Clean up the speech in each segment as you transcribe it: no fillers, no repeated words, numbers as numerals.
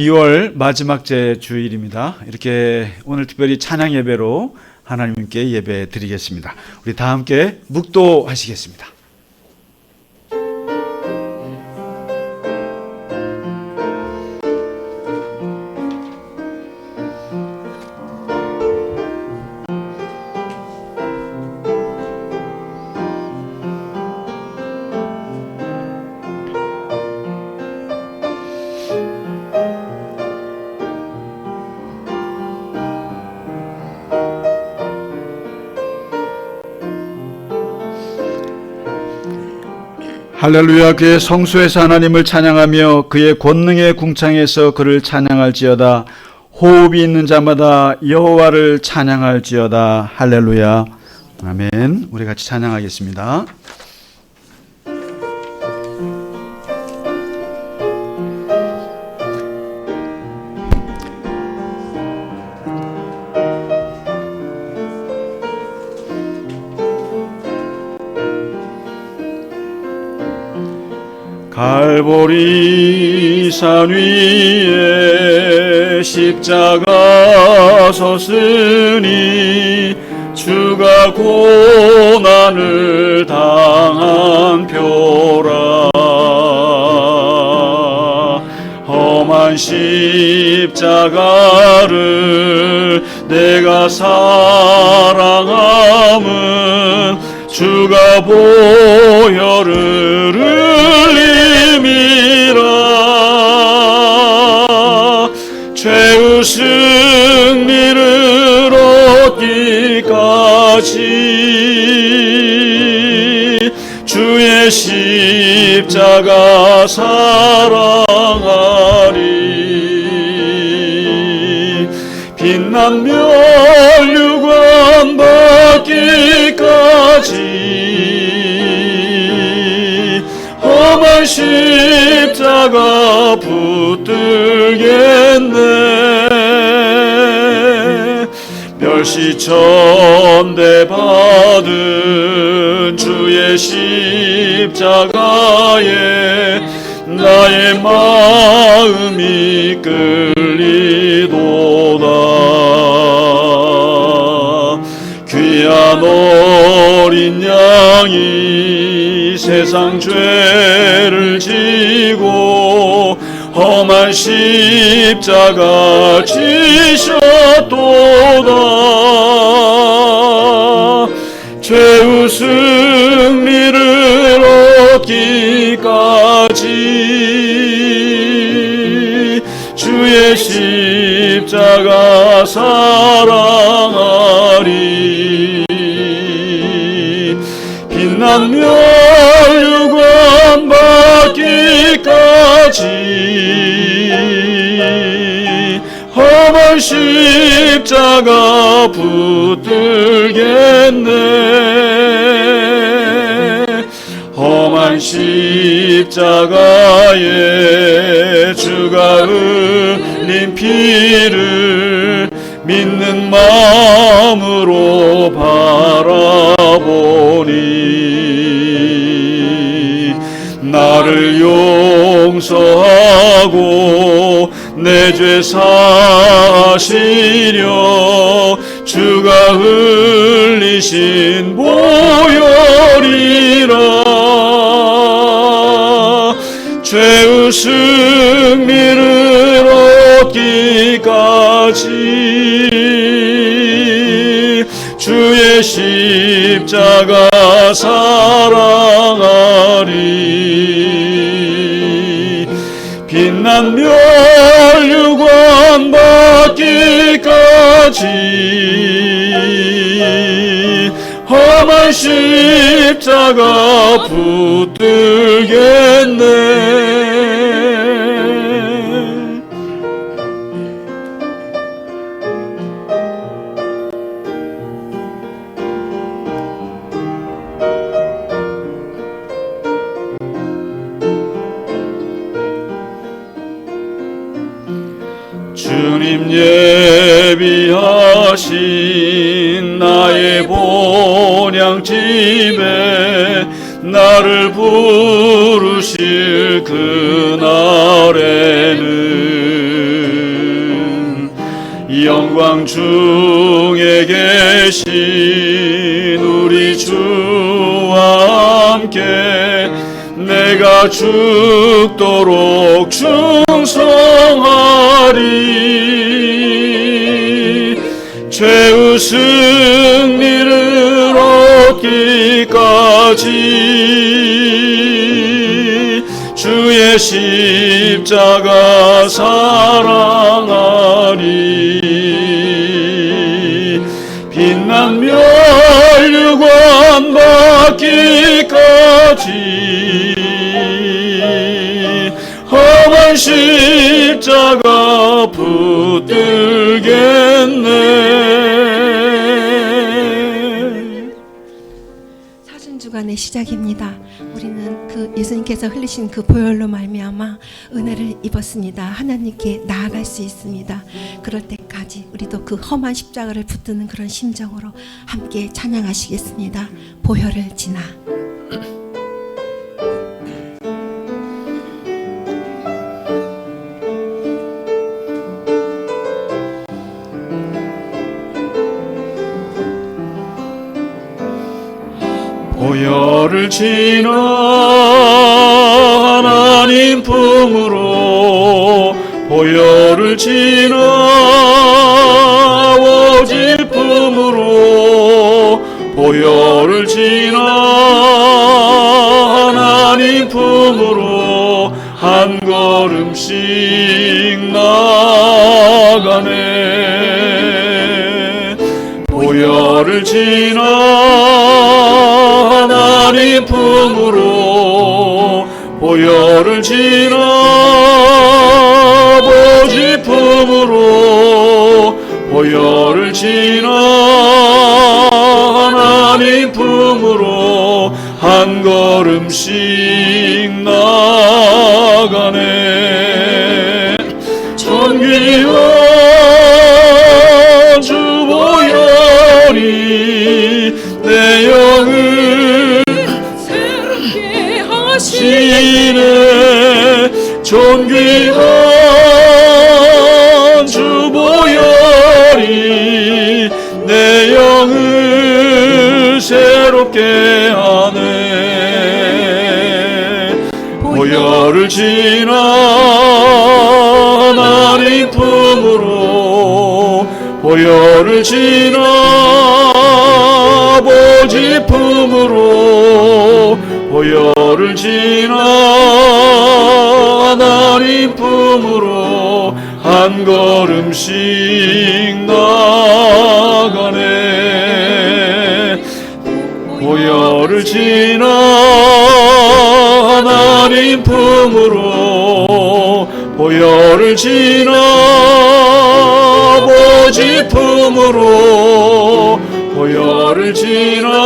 2월 마지막 주일입니다. 이렇게 오늘 특별히 찬양 예배로 하나님께 예배 드리겠습니다. 우리 다 함께 묵도하시겠습니다. 할렐루야. 그의 성소에서 하나님을 찬양하며 그의 권능의 궁창에서 그를 찬양할지어다. 호흡이 있는 자마다 여호와를 찬양할지어다. 할렐루야. 아멘. 우리 같이 찬양하겠습니다. 갈보리 산 위에 십자가 섰으니 주가 고난을 당한 표라. 험한 십자가를 내가 사랑함은 주가 보혈을 흘림이라. 죄의 승리를 얻기까지 주의 십자가 사랑하리. 빛난 멸류관 받기까지 험한 십자가 붙들겠네. 멸시천대 받은 주의 십자가에 나의 마음이 끌리도다. 귀한 어린 양이 세상 죄를 지고 험한 십자가 지셨도다. 죄의 승리를 얻기까지 주의 십자가 사랑하리. 빛난 멸류관 받기까지 험한 십자가 붙들겠네. 험한 십자가에 주가 흘린 피를 믿는 마음으로 바라보니 나를 용서하고 내 죄 사시려 주가 흘리신 보혈이라. 죄의 승리를 얻기까지 주의 십자가 사랑하리. 빛난 멸류관 받기까지 험한 십자가 붙들겠네. 주님 예비하신 나의 본향집에 나를 부르실 그날에는 영광 중에 계신 우리 주와 함께 내가 죽도록 충성하리. 죄의 승리를 얻기까지 주의 십자가 사랑하리. 빛난 멸류관 받기까지 험한 십자가 붙들겠네. 사순주간의 시작입니다. 우리는 그 예수님께서 흘리신 그 보혈로 말미암아 은혜를 입었습니다. 하나님께 나아갈 수 있습니다. 그럴 때까지 우리도 그 험한 십자가를 붙드는 그런 심정으로 함께 찬양하시겠습니다. 보혈을 지나. 보혈을 지나 하나님 품으로 보혈을 지나 오직 품으로 보혈을 지나 하나님 품으로 한 걸음씩 나가네. 보혈을 지나 하나님 품으로 보혈을 지나 오직 품으로 보혈을 지나 하나님 품으로 한 걸음씩 나가네. 존귀한 주 보혈이 내 영을 새롭게 하시네. 존귀한 주 보혈이 내 영을 새롭게 하네. 보혈을 지나 하나님 품으로 보혈을 지나 오직 품으로 보혈을 지나 하나님 품으로 한 걸음씩 나가네. 보혈을 지나 하나님 품으로 보혈을 지나 오직 품으로 보혈을 지나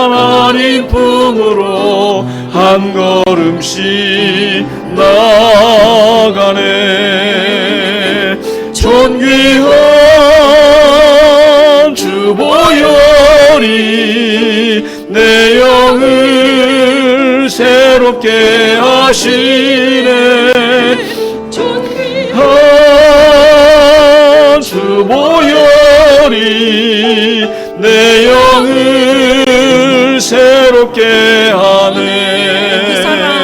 하나님 품으로 한 걸음씩 나가네. 존귀한 주 보혈이 내 영을 새롭게 하시네. 존귀한 주 보혈이 내 영을 새롭게 하네. 그 사랑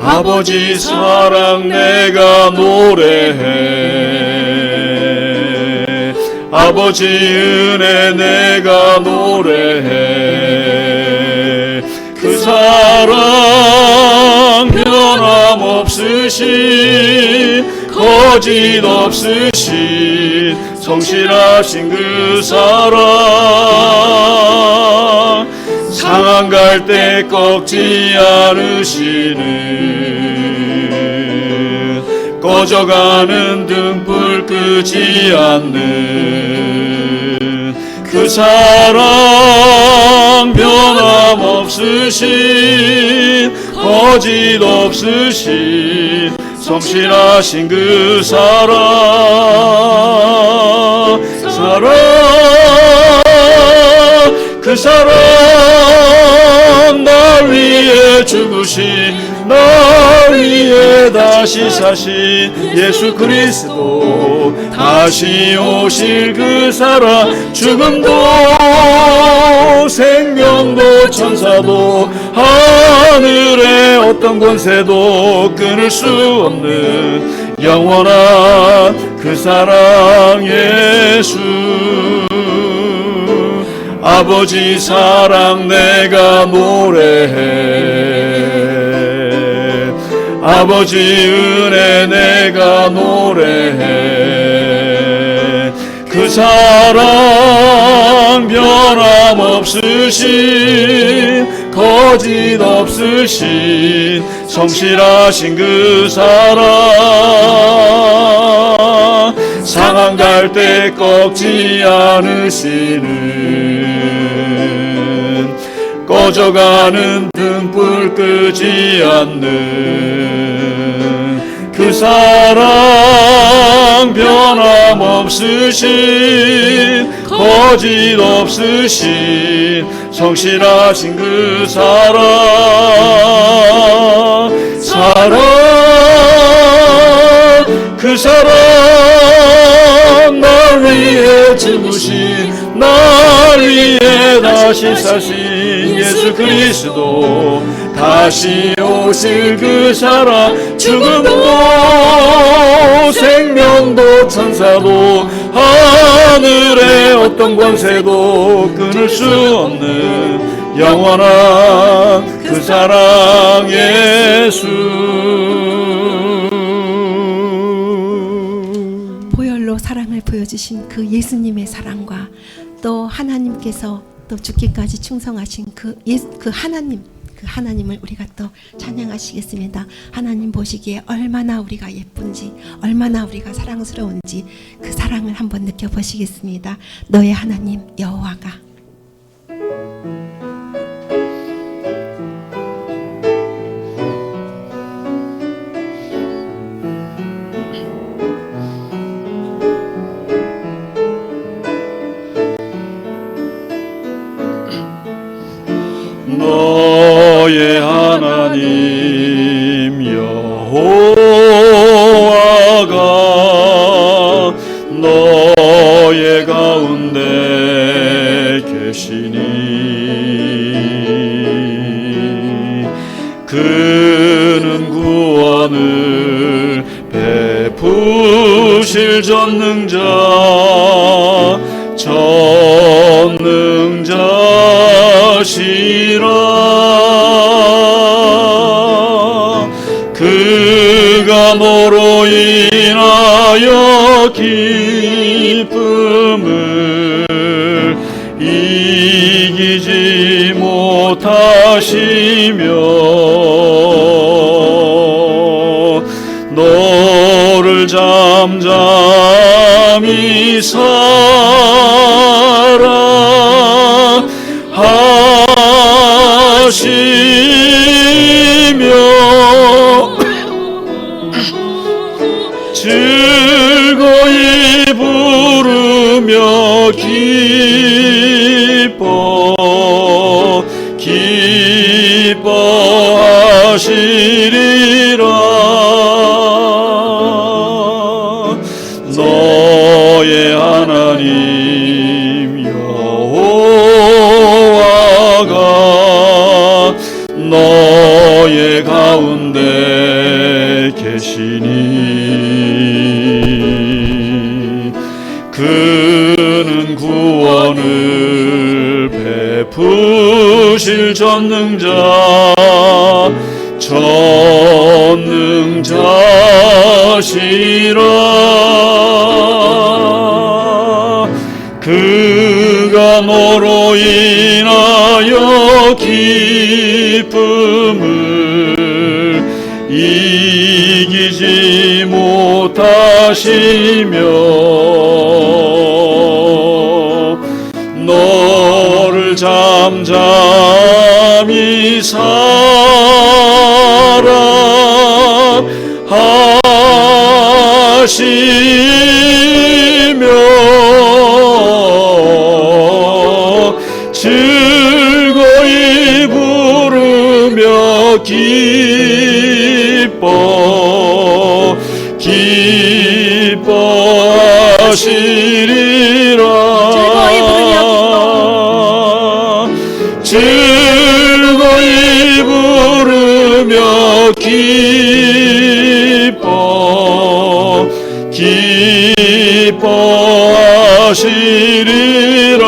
아버지 사랑 내가 노래해. 아버지 은혜 내가 노래해. 그 사랑 변함없으신 거짓 없으신 성실하신 그 사랑 상한 갈 때 꺾지 않으시는 꺼져가는 등불 끄지 않는 그 사랑 변함없으신 거짓 없으신 성실하신 그 사랑 그 사랑 날 위해 죽으신 날 위해 다시 사신 예수 그리스도 다시 오실 그 사랑 죽음도 생명도 천사도 하늘의 어떤 권세도 끊을 수 없는 영원한 그 사랑 예수 아버지 사랑 내가 노래해 아버지 은혜 내가 노래해 그 사랑 변함없으신 거짓 없으신 성실하신 그 사랑 상한 갈 때 꺾지 않으시는 꺼져가는 등불 끄지 않는 그 사랑 변함없으신 거짓 없으신 성실하신 그 사랑 그 사랑 날 위해 죽으신 날 위해 다시 사신 예수 그리스도 다시 오실 그 사랑 죽음도 생명도 천사도 하늘의 어떤 권세도 끊을 수 없는 영원한 그 사랑 예수 보혈로 사랑을 보여주신 그 예수님의 사랑과 또 하나님께서 또 죽기까지 충성하신 그 하나님을 우리가 또 찬양하시겠습니다. 하나님 보시기에 얼마나 우리가 예쁜지 얼마나 우리가 사랑스러운지 그 사랑을 한번 느껴보시겠습니다. 너의 하나님 여호와가 너의 하나님 여호와가 너의 가운데 계시니 그는 구원을 베푸실 전능자시라 그가 너로 인하여 기쁨을 이기지 못하시며 너를 잠잠히 사랑하시며 즐거이 부르며 기뻐하시리라 너의 하나님 여호와가 너의 가운데 계시니 그는 구원을 베푸실 전능자시라 그가 너로 인하여 기쁨을 이기지 못하시며 너를 잠잠히 사랑하시며 하시며 즐거이 부르며 기뻐하시리라. 즐거이 부르며 기뻐하시리라.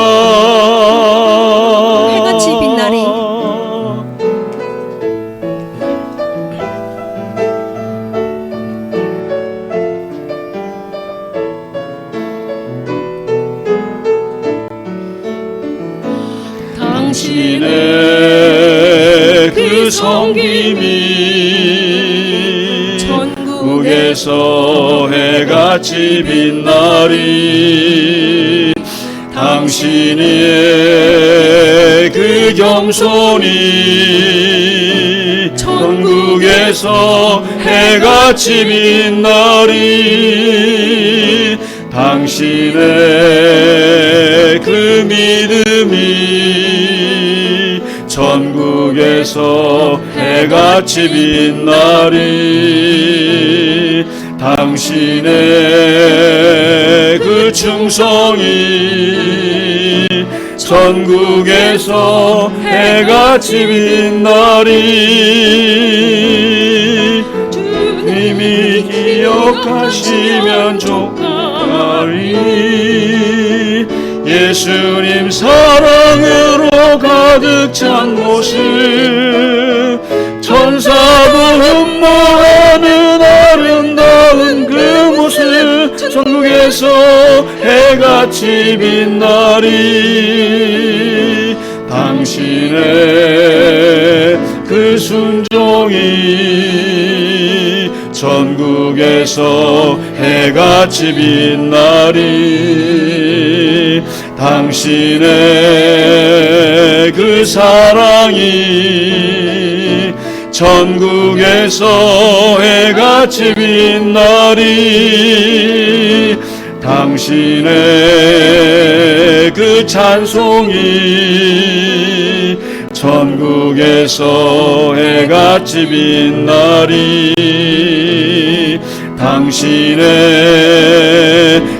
해같이 빛나리. 당신의 그 섬김이 전국에서 해같이 빛나리. 당신의 그 겸손이 전국에서 해같이 빛나리. 당신의 그 믿음이 전국에서 해같이 빛나리. 당신의 그 충성이 전국에서 해같이 빛나리. 주님이 기억하시면 좋아리. 예수님 사랑으로 가득 찬 모습, 천사도 흠모하는 아름다운 그 모습, 전국에서 해같이 빛나리. 당신의 그 순종이 전국에서 해같이 빛나리. 당신의 그 사랑이 전국에서 해같이 빛나리. 당신의 그 찬송이 전국에서 해같이 빛나리. 당신의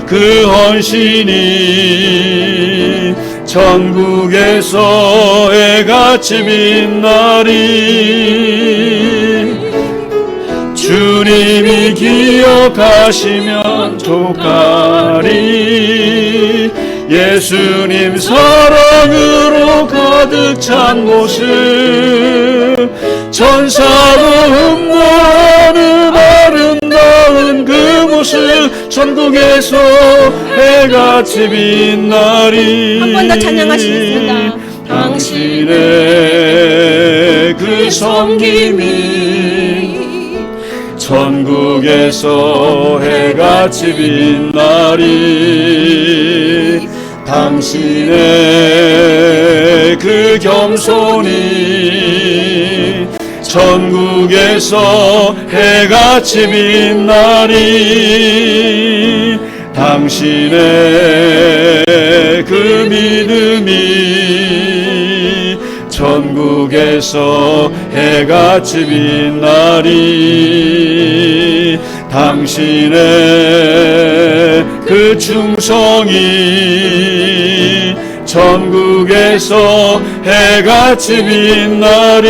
그 헌신이 전국에서 해같이 빛나리. 주님이 기억하시면 좋가리. 예수님 사랑으로 가득 찬 모습, 천사도 흠모하는 아름다운 그 모습, 전국에서 해같이 빛나리. 한 번 더 찬양하시겠습니다. 당신의 그 섬김이 전국에서 해같이 빛나리. 당신의 그 겸손이 전국에서 해같이 빛나리. 당신의 그 믿음이 전국에서 해같이 빛나리. 당신의 그 충성이 전국에서 해같이 빛나리.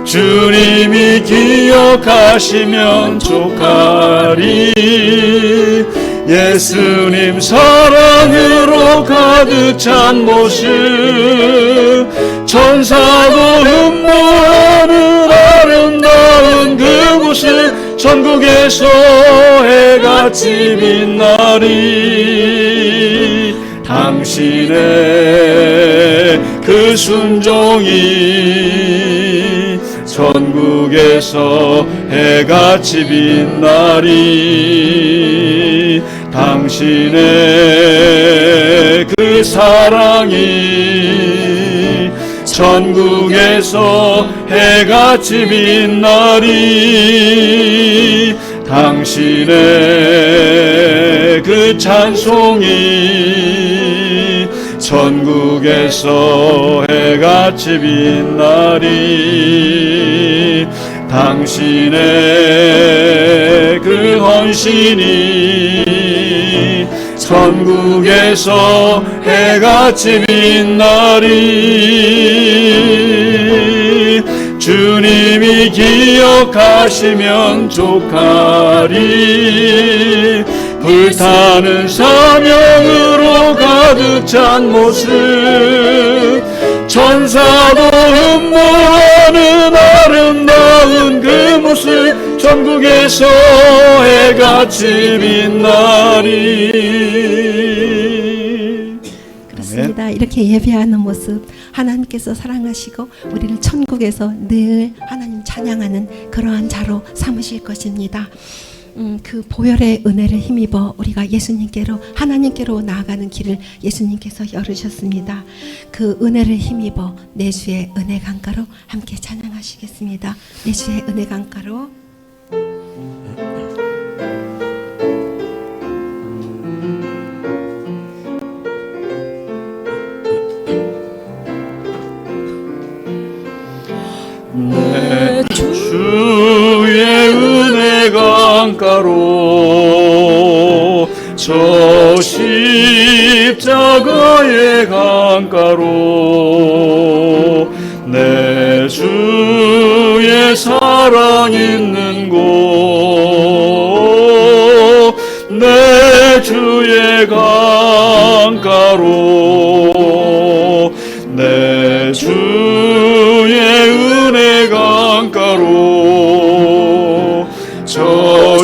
주님이 기억하시면 좋가리. 예수님 사랑으로 가득 찬 모습, 천사도 흠모하는 아름다운 그 모습, 전국에서 해같이 빛나리. 당신의 그 순종이 전국에서 해같이 빛나리. 당신의 그 사랑이 천국에서 해같이 빛나리. 당신의 그 찬송이 천국에서 해같이 빛나리. 당신의 그 헌신이 천국에서 해같이 빛나리. 주님이 기억하시면 족하리. 불타는 사명으로 가득 찬 모습, 천사도 흠모하는 아름다운 그 모습, 천국에서 해같이 빛나리. 그렇습니다. 이렇게 예배하는 모습, 하나님께서 사랑하시고 우리를 천국에서 늘 하나님 찬양하는 그러한 자로 삼으실 것입니다. 그 보혈의 은혜를 힘입어 우리가 예수님께로, 하나님께로 나아가는 길을 예수님께서 열으셨습니다. 그 은혜를 힘입어 내 주의 은혜 강가로 함께 찬양하시겠습니다. 내 주의 은혜 강가로. 내 주의 은혜 강가로, 저 십자가의 강가로, 내 주의 사랑 있는 곳, 내 주의 강가로, 내 주의 은혜 강가로, 저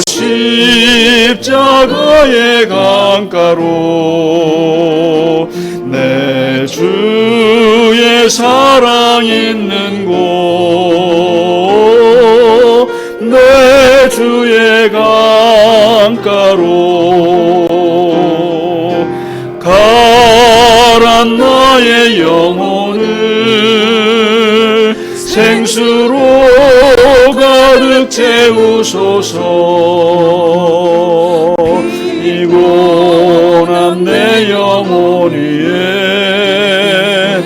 십자가의 강가로, 내 주의 사랑 있는 곳, 내 주의 강가로, 가란 나의 영혼을 생수로 가득 채우소서. 피곤한 내 영혼 위에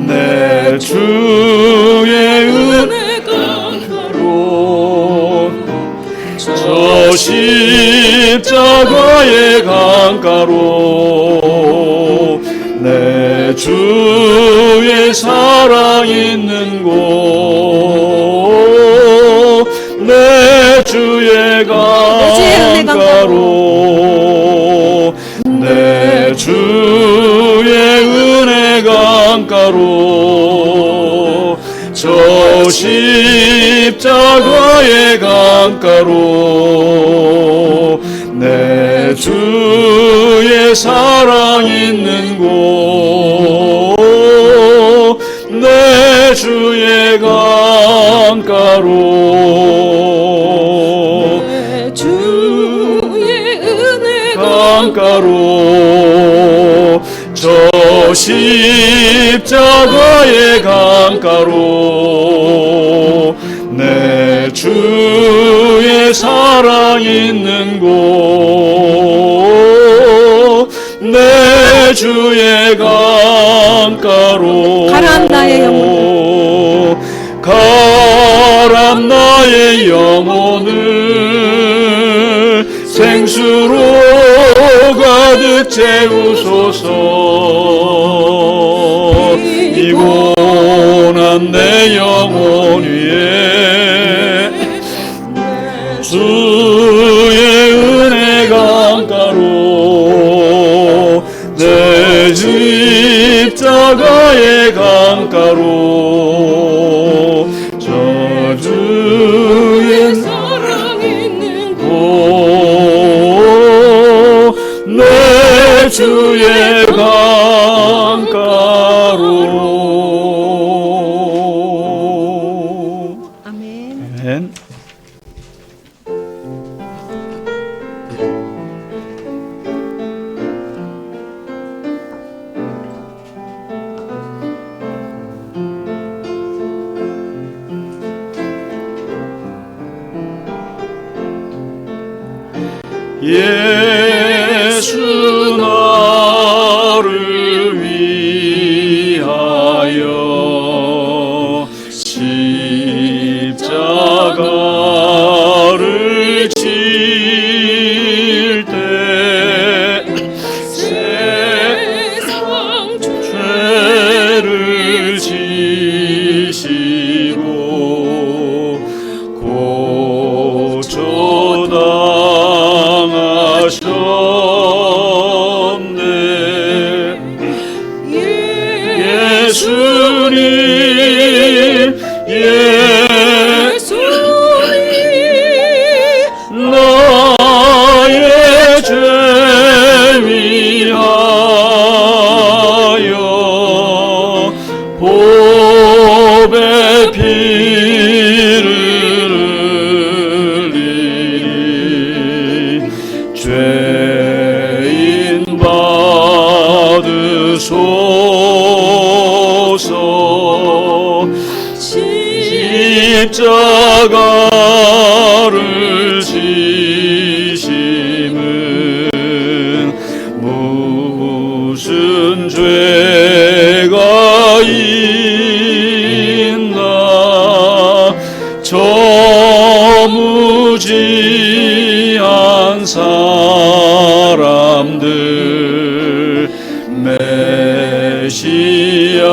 내 주의 은혜 강가로, 저 십자가의 강가로, 내 주의 사랑 있는 곳, 내 주의 강가로, 내 주의 은혜 강가로, 저 십자가의 강가로, 내 주의 사랑 있는 곳, 내 주의 강가로, 내 주의 은혜 강가로, 저 십자가의 강가로, 내 주의 사랑 있는 곳, 내 주의 강가로, 가란 나의 영혼, 가란 나의 영혼을 생수로 가득 채우소서. 피곤한 내 영혼 위에 주의 은혜 강가로, 내 십자가의 강가로, 저 주의 사랑 있는 곳, 내 주의 강가로. 아멘. 아멘. 예수 나를 위하여 십자가를 질 때 세상 죄를 지시고 고쳐 당하셨네. 예수님 나의 죄 위하여 보배 피를 흘리니 죄인 받으소서. 십자가를 지심은 무슨 죄가 있나. 저 무지한 사람들 메시아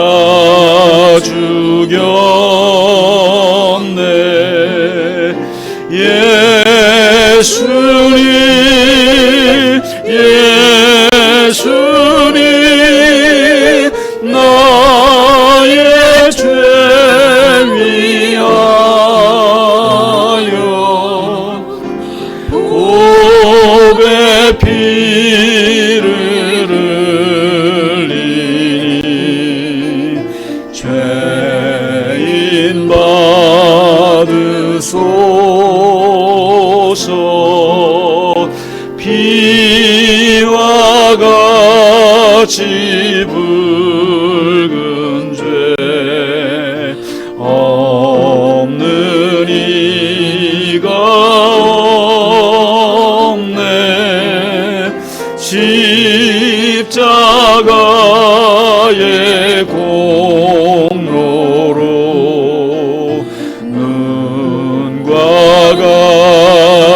죽였네. 예수님 나의 죄 위하여 보배 피를 흘리니 죄인 받으소서. 피와 같이 붉은 죄 없는 이가 없네. 십자가의 공로로 눈과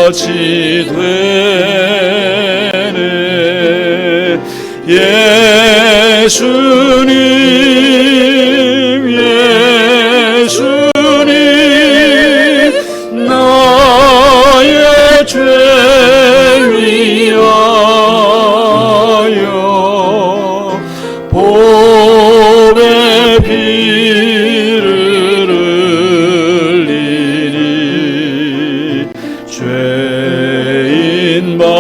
같이 되네. 예수님 나의 죄 위하여 보배 피를 흘리니 죄인 받으소서.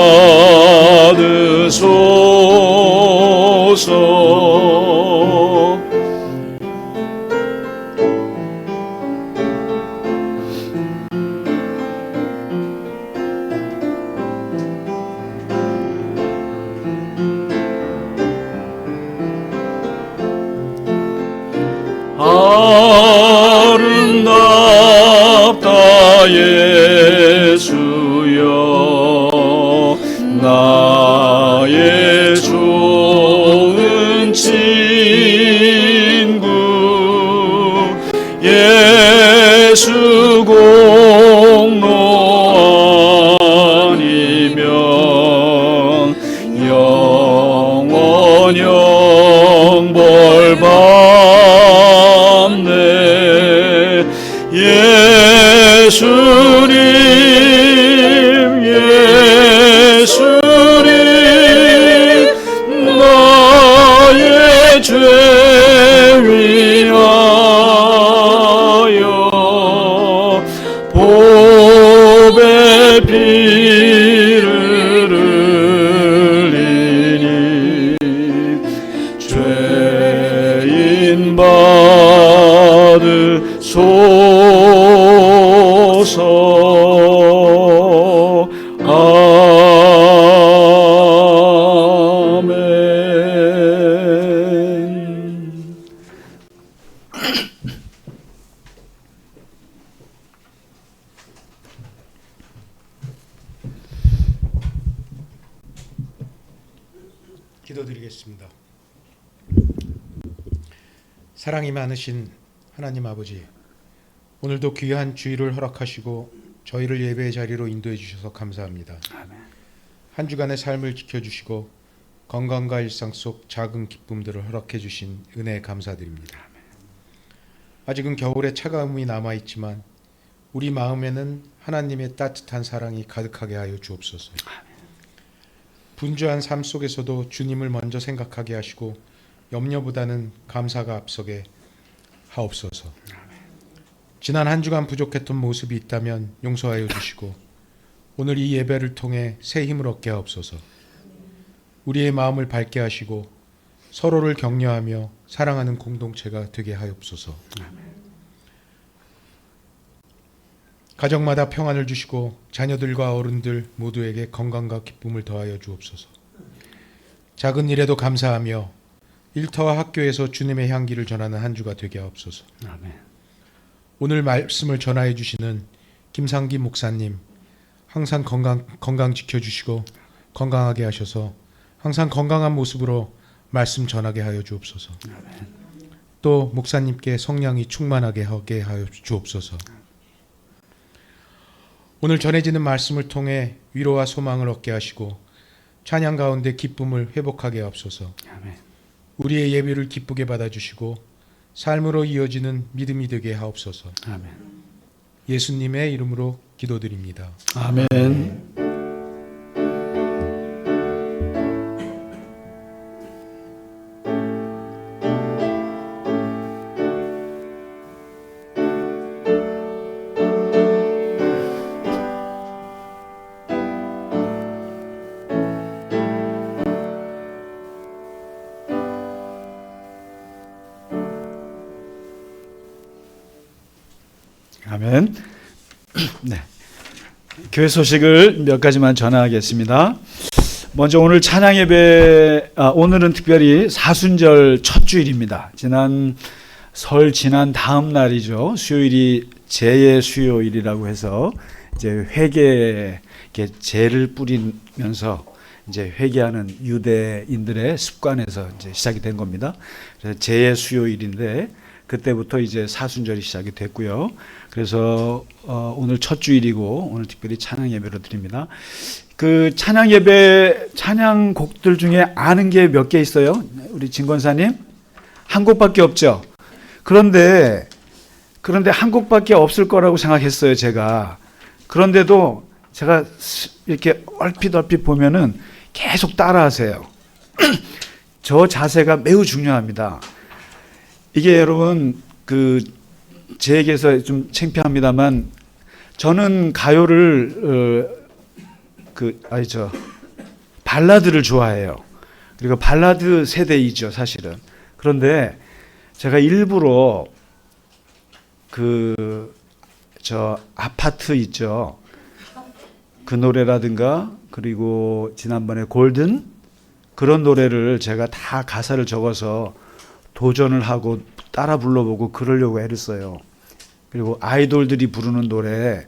아름답다 예수여 나의 좋은 친구. 예수 공로 아니면 영원 영벌 받네. 예수님 나의 죄 위하여 보배 피를 흘리니 죄인 받으소서. 아멘. 기도드리겠습니다. 사랑이 많으신 하나님 아버지, 오늘도 귀한 주일을 허락하시고 저희를 예배의 자리로 인도해 주셔서 감사합니다. 아멘. 한 주간의 삶을 지켜주시고 건강과 일상 속 작은 기쁨들을 허락해 주신 은혜에 감사드립니다. 아직은 겨울의 차가움이 남아있지만 우리 마음에는 하나님의 따뜻한 사랑이 가득하게 하여 주옵소서. 분주한 삶 속에서도 주님을 먼저 생각하게 하시고 염려보다는 감사가 앞서게 하옵소서. 지난 한 주간 부족했던 모습이 있다면 용서하여 주시고 오늘 이 예배를 통해 새 힘을 얻게 하옵소서. 우리의 마음을 밝게 하시고 서로를 격려하며 사랑하는 공동체가 되게 하옵소서. 가정마다 평안을 주시고 자녀들과 어른들 모두에게 건강과 기쁨을 더하여 주옵소서. 작은 일에도 감사하며 일터와 학교에서 주님의 향기를 전하는 한 주가 되게 하옵소서. 아멘. 오늘 말씀을 전하여 주시는 김상기 목사님 항상 건강 지켜주시고 건강하게 하셔서 항상 건강한 모습으로 말씀 전하게 하여 주옵소서. 또 목사님께 성령이 충만하게 하게 하여 주옵소서. 오늘 전해지는 말씀을 통해 위로와 소망을 얻게 하시고 찬양 가운데 기쁨을 회복하게 하옵소서. 아멘. 우리의 예배를 기쁘게 받아주시고 삶으로 이어지는 믿음이 되게 하옵소서. 아멘. 예수님의 이름으로 기도드립니다. 아멘. 아멘. 네. 교회 소식을 몇 가지만 전하겠습니다. 먼저 오늘 찬양 예배, 오늘은 특별히 사순절 첫 주일입니다. 설 지난 다음 날이죠. 수요일이 제의 수요일이라고 해서 이제 회개에 제를 뿌리면서 이제 회개하는 유대인들의 습관에서 이제 시작이 된 겁니다. 그래서 제의 수요일인데 그때부터 이제 사순절이 시작이 됐고요. 그래서 오늘 첫 주일이고 오늘 특별히 찬양 예배로 드립니다. 그 찬양 예배 찬양 곡들 중에 아는 게 몇 개 있어요? 우리 진 권사님? 한 곡밖에 없죠. 그런데 한 곡밖에 없을 거라고 생각했어요, 제가. 그런데도 제가 이렇게 얼핏 보면은 계속 따라하세요. 저 자세가 매우 중요합니다. 이게 여러분 제에게서 좀 창피합니다만 저는 가요를 발라드를 좋아해요. 그리고 발라드 세대이죠, 사실은. 그런데 제가 일부러 아파트 있죠. 그 노래라든가 그리고 지난번에 골든 그런 노래를 제가 다 가사를 적어서 도전을 하고 따라 불러보고 그러려고 애를 써요. 그리고 아이돌들이 부르는 노래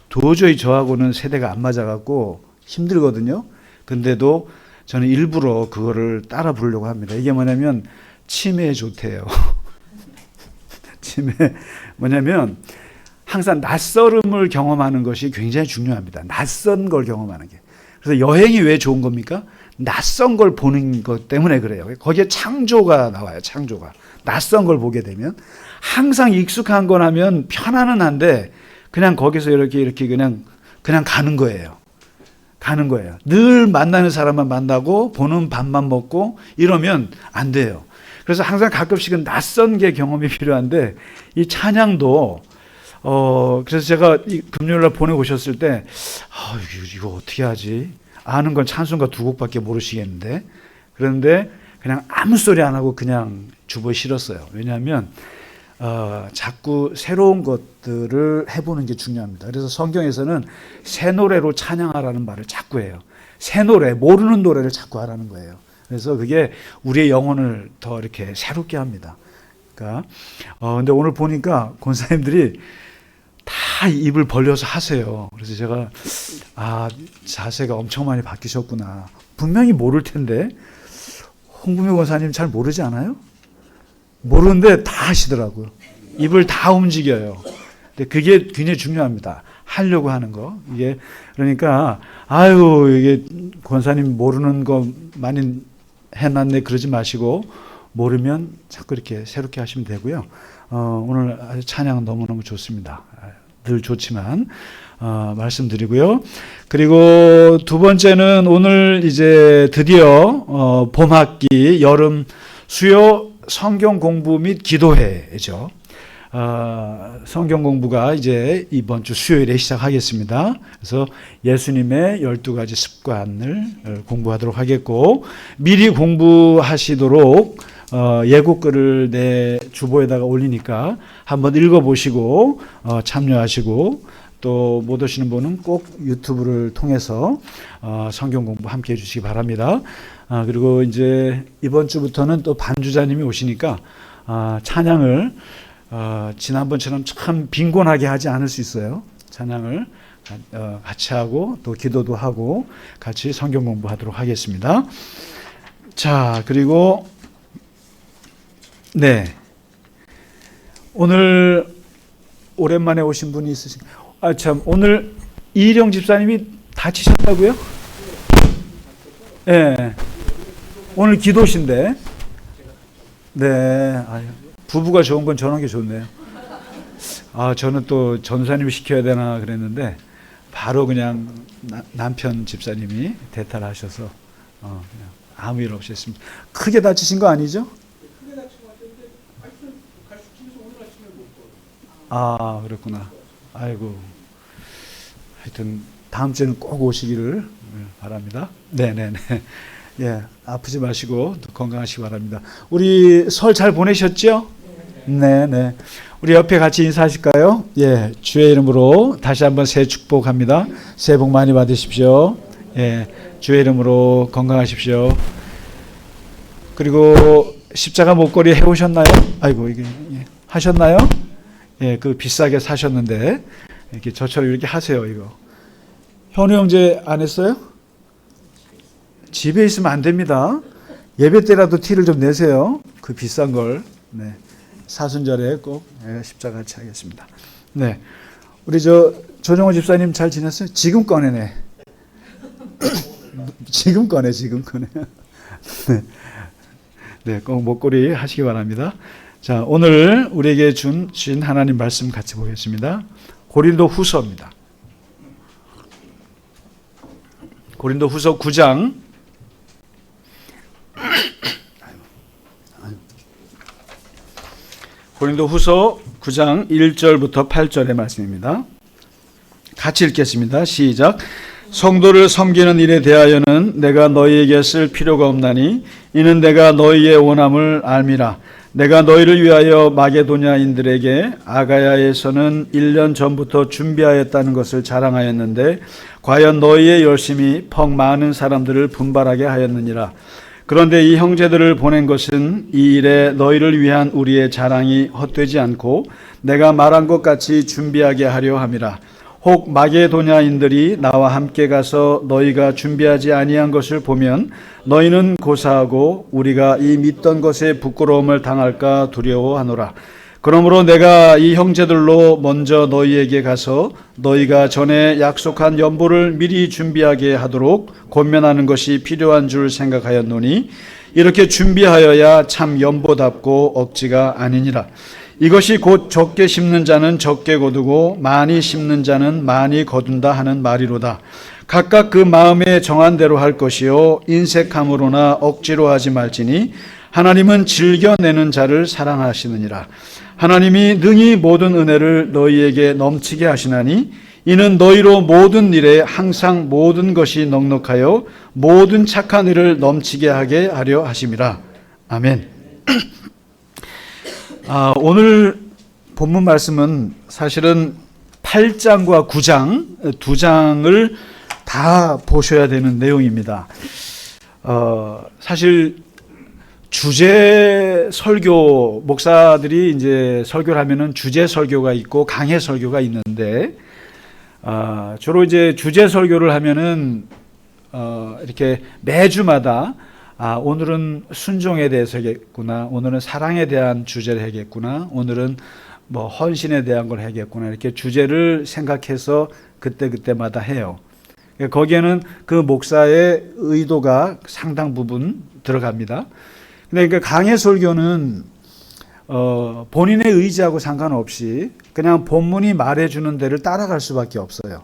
도저히 저하고는 세대가 안 맞아갖고 힘들거든요. 근데도 저는 일부러 그거를 따라 부르려고 합니다. 이게 뭐냐면 치매에 좋대요. 뭐냐면 항상 낯설음을 경험하는 것이 굉장히 중요합니다. 낯선 걸 경험하는 게. 그래서 여행이 왜 좋은 겁니까? 낯선 걸 보는 것 때문에 그래요. 거기에 창조가 나와요. 창조가. 낯선 걸 보게 되면 항상 익숙한 건 하면 편안은 한데 그냥 거기서 이렇게 그냥 가는 거예요. 가는 거예요. 늘 만나는 사람만 만나고 보는 밥만 먹고 이러면 안 돼요. 그래서 항상 가끔씩은 낯선 게 경험이 필요한데 이 찬양도 그래서 제가 이 금요일날 보내오셨을 때 이거 어떻게 하지? 아는 건 찬송가 2곡밖에 모르시겠는데 그런데 그냥 아무 소리 안 하고 그냥 주보에 실었어요. 왜냐하면 자꾸 새로운 것들을 해보는 게 중요합니다. 그래서 성경에서는 새 노래로 찬양하라는 말을 자꾸 해요. 새 노래, 모르는 노래를 자꾸 하라는 거예요. 그래서 그게 우리의 영혼을 더 이렇게 새롭게 합니다. 그러니까 근데 오늘 보니까 권사님들이 다 입을 벌려서 하세요. 그래서 제가 자세가 엄청 많이 바뀌셨구나. 분명히 모를 텐데 홍금희 권사님 잘 모르지 않아요? 모르는데 다 하시더라고요. 입을 다 움직여요. 근데 그게 굉장히 중요합니다. 하려고 하는 거. 이게 그러니까 아유 이게 권사님 모르는 거 많이 해놨네 그러지 마시고 모르면 자꾸 이렇게 새롭게 하시면 되고요. 오늘 아주 찬양 너무너무 좋습니다. 늘 좋지만 말씀드리고요. 그리고 두 번째는 오늘 이제 드디어 봄학기 여름 수요 성경 공부 및 기도회죠. 성경 공부가 이제 이번 주 수요일에 시작하겠습니다. 그래서 예수님의 12가지 습관을 공부하도록 하겠고 미리 공부하시도록 예고글을 내 주보에다가 올리니까 한번 읽어보시고 참여하시고 또 못 오시는 분은 꼭 유튜브를 통해서 성경 공부 함께 해주시기 바랍니다. 그리고 이제 이번 주부터는 또 반주자님이 오시니까 찬양을 지난번처럼 참 빈곤하게 하지 않을 수 있어요. 찬양을 같이 하고 또 기도도 하고 같이 성경 공부하도록 하겠습니다. 자, 그리고 네, 오늘 오랜만에 오신 분이 있으신가요? 참 오늘 이일영 집사님이 다치셨다고요? 네, 오늘 기도신데. 네, 아유. 부부가 좋은 건 저런 게 좋네요. 저는 또 전사님 시켜야 되나 그랬는데 바로 그냥 남편 집사님이 대탈하셔서 그냥 아무 일 없이 했습니다. 크게 다치신 거 아니죠? 크게 다친 거 같은데 갈수 집에서 오늘 아침에 못 가. 그렇구나. 아이고. 하여튼 다음 주에는 꼭 오시기를 바랍니다. 네네네. 예, 아프지 마시고 건강하시기 바랍니다. 우리 설 잘 보내셨죠? 네, 네. 우리 옆에 같이 인사하실까요? 예, 주의 이름으로 다시 한번 새해 축복합니다. 새해 복 많이 받으십시오. 예, 주의 이름으로 건강하십시오. 그리고 십자가 목걸이 해오셨나요? 아이고 이게 하셨나요? 예, 그 비싸게 사셨는데 이렇게 저처럼 이렇게 하세요. 이거 현우 형제 안 했어요? 집에 있으면 안 됩니다. 예배 때라도 티를 좀 내세요. 그 비싼 걸. 네. 사순절에 꼭 십자가 같이 하겠습니다. 네. 우리 조정호 집사님 잘 지냈어요? 지금 꺼내네. 지금 꺼내. 네. 네, 꼭 목걸이 하시기 바랍니다. 자, 오늘 우리에게 주신 하나님 말씀 같이 보겠습니다. 고린도 후서입니다. 고린도 후서 9장 고린도 후서 9장 1절부터 8절의 말씀입니다. 같이 읽겠습니다. 시작. 성도를 섬기는 일에 대하여는 내가 너희에게 쓸 필요가 없나니 이는 내가 너희의 원함을 알미라. 내가 너희를 위하여 마게도냐인들에게 아가야에서는 1년 전부터 준비하였다는 것을 자랑하였는데 과연 너희의 열심이 퍽 많은 사람들을 분발하게 하였느니라. 그런데 이 형제들을 보낸 것은 이 일에 너희를 위한 우리의 자랑이 헛되지 않고 내가 말한 것 같이 준비하게 하려 함이라. 혹 마게도냐인들이 나와 함께 가서 너희가 준비하지 아니한 것을 보면 너희는 고사하고 우리가 이 믿던 것에 부끄러움을 당할까 두려워하노라. 그러므로 내가 이 형제들로 먼저 너희에게 가서 너희가 전에 약속한 연보를 미리 준비하게 하도록 권면하는 것이 필요한 줄 생각하였노니 이렇게 준비하여야 참 연보답고 억지가 아니니라. 이것이 곧 적게 심는 자는 적게 거두고 많이 심는 자는 많이 거둔다 하는 말이로다. 각각 그 마음에 정한 대로 할 것이요 인색함으로나 억지로 하지 말지니 하나님은 즐겨내는 자를 사랑하시느니라. 하나님이 능히 모든 은혜를 너희에게 넘치게 하시나니 이는 너희로 모든 일에 항상 모든 것이 넉넉하여 모든 착한 일을 넘치게 하게 하려 하심이라. 아멘. 오늘 본문 말씀은 사실은 8장과 9장 두 장을 다 보셔야 되는 내용입니다. 사실 주제 설교, 목사들이 이제 설교를 하면은 주제 설교가 있고 강해 설교가 있는데, 주로 이제 주제 설교를 하면은, 이렇게 매주마다 오늘은 순종에 대해서 하겠구나, 오늘은 사랑에 대한 주제를 하겠구나, 오늘은 뭐 헌신에 대한 걸 하겠구나, 이렇게 주제를 생각해서 그때마다 해요. 거기에는 그 목사의 의도가 상당 부분 들어갑니다. 근데 그 강해 설교는 본인의 의지하고 상관없이 그냥 본문이 말해주는 대를 따라갈 수밖에 없어요.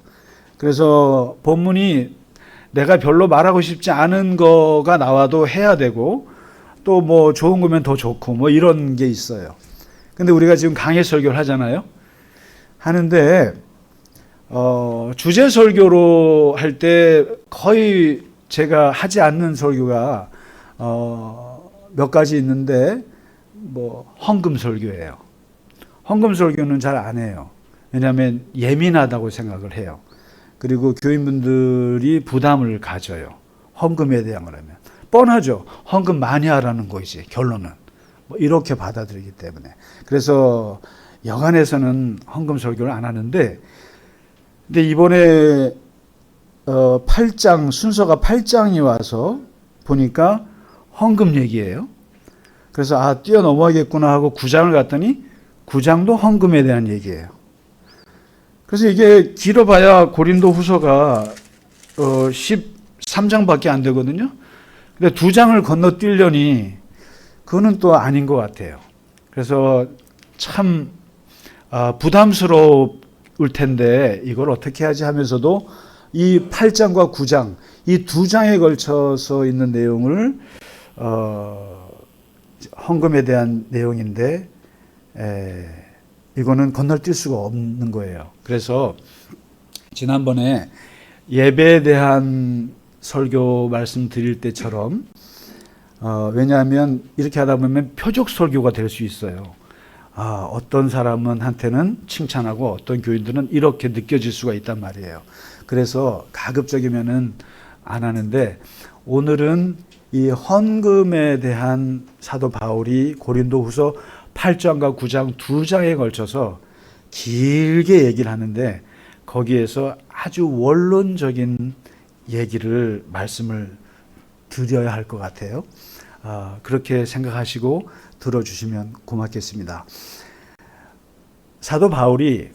그래서 본문이 내가 별로 말하고 싶지 않은 거가 나와도 해야 되고, 또 뭐 좋은 거면 더 좋고 뭐 이런 게 있어요. 근데 우리가 지금 강해 설교를 하잖아요. 하는데 주제 설교로 할 때 거의 제가 하지 않는 설교가 몇 가지 있는데, 뭐 헌금 설교예요. 헌금 설교는 잘 안 해요. 왜냐하면 예민하다고 생각을 해요. 그리고 교인분들이 부담을 가져요. 헌금에 대한 거라면. 뻔하죠. 헌금 많이 하라는 거이지, 결론은. 뭐 이렇게 받아들이기 때문에. 그래서 여간에서는 헌금 설교를 안 하는데, 근데 이번에 8장, 순서가 8장이 와서 보니까 헌금 얘기예요. 그래서 뛰어넘어야겠구나 하고 9장을 갔더니 9장도 헌금에 대한 얘기예요. 그래서 이게 길어봐야 고린도 후서가 13장밖에 안 되거든요. 근데 2장을 건너뛰려니 그거는 또 아닌 것 같아요. 그래서 참 부담스러울 텐데 이걸 어떻게 하지 하면서도 이 8장과 9장, 이 2장에 걸쳐서 있는 내용을 헌금에 대한 내용인데 이거는 건너뛸 수가 없는 거예요. 그래서 지난번에 예배에 대한 설교 말씀드릴 때처럼 왜냐하면 이렇게 하다 보면 표적 설교가 될 수 있어요. 어떤 사람은 한테는 칭찬하고 어떤 교인들은 이렇게 느껴질 수가 있단 말이에요. 그래서 가급적이면은 안 하는데, 오늘은 이 헌금에 대한 사도 바울이 고린도후서 8장과 9장 2장에 걸쳐서 길게 얘기를 하는데, 거기에서 아주 원론적인 얘기를 말씀을 드려야 할 것 같아요. 그렇게 생각하시고 들어주시면 고맙겠습니다. 사도 바울이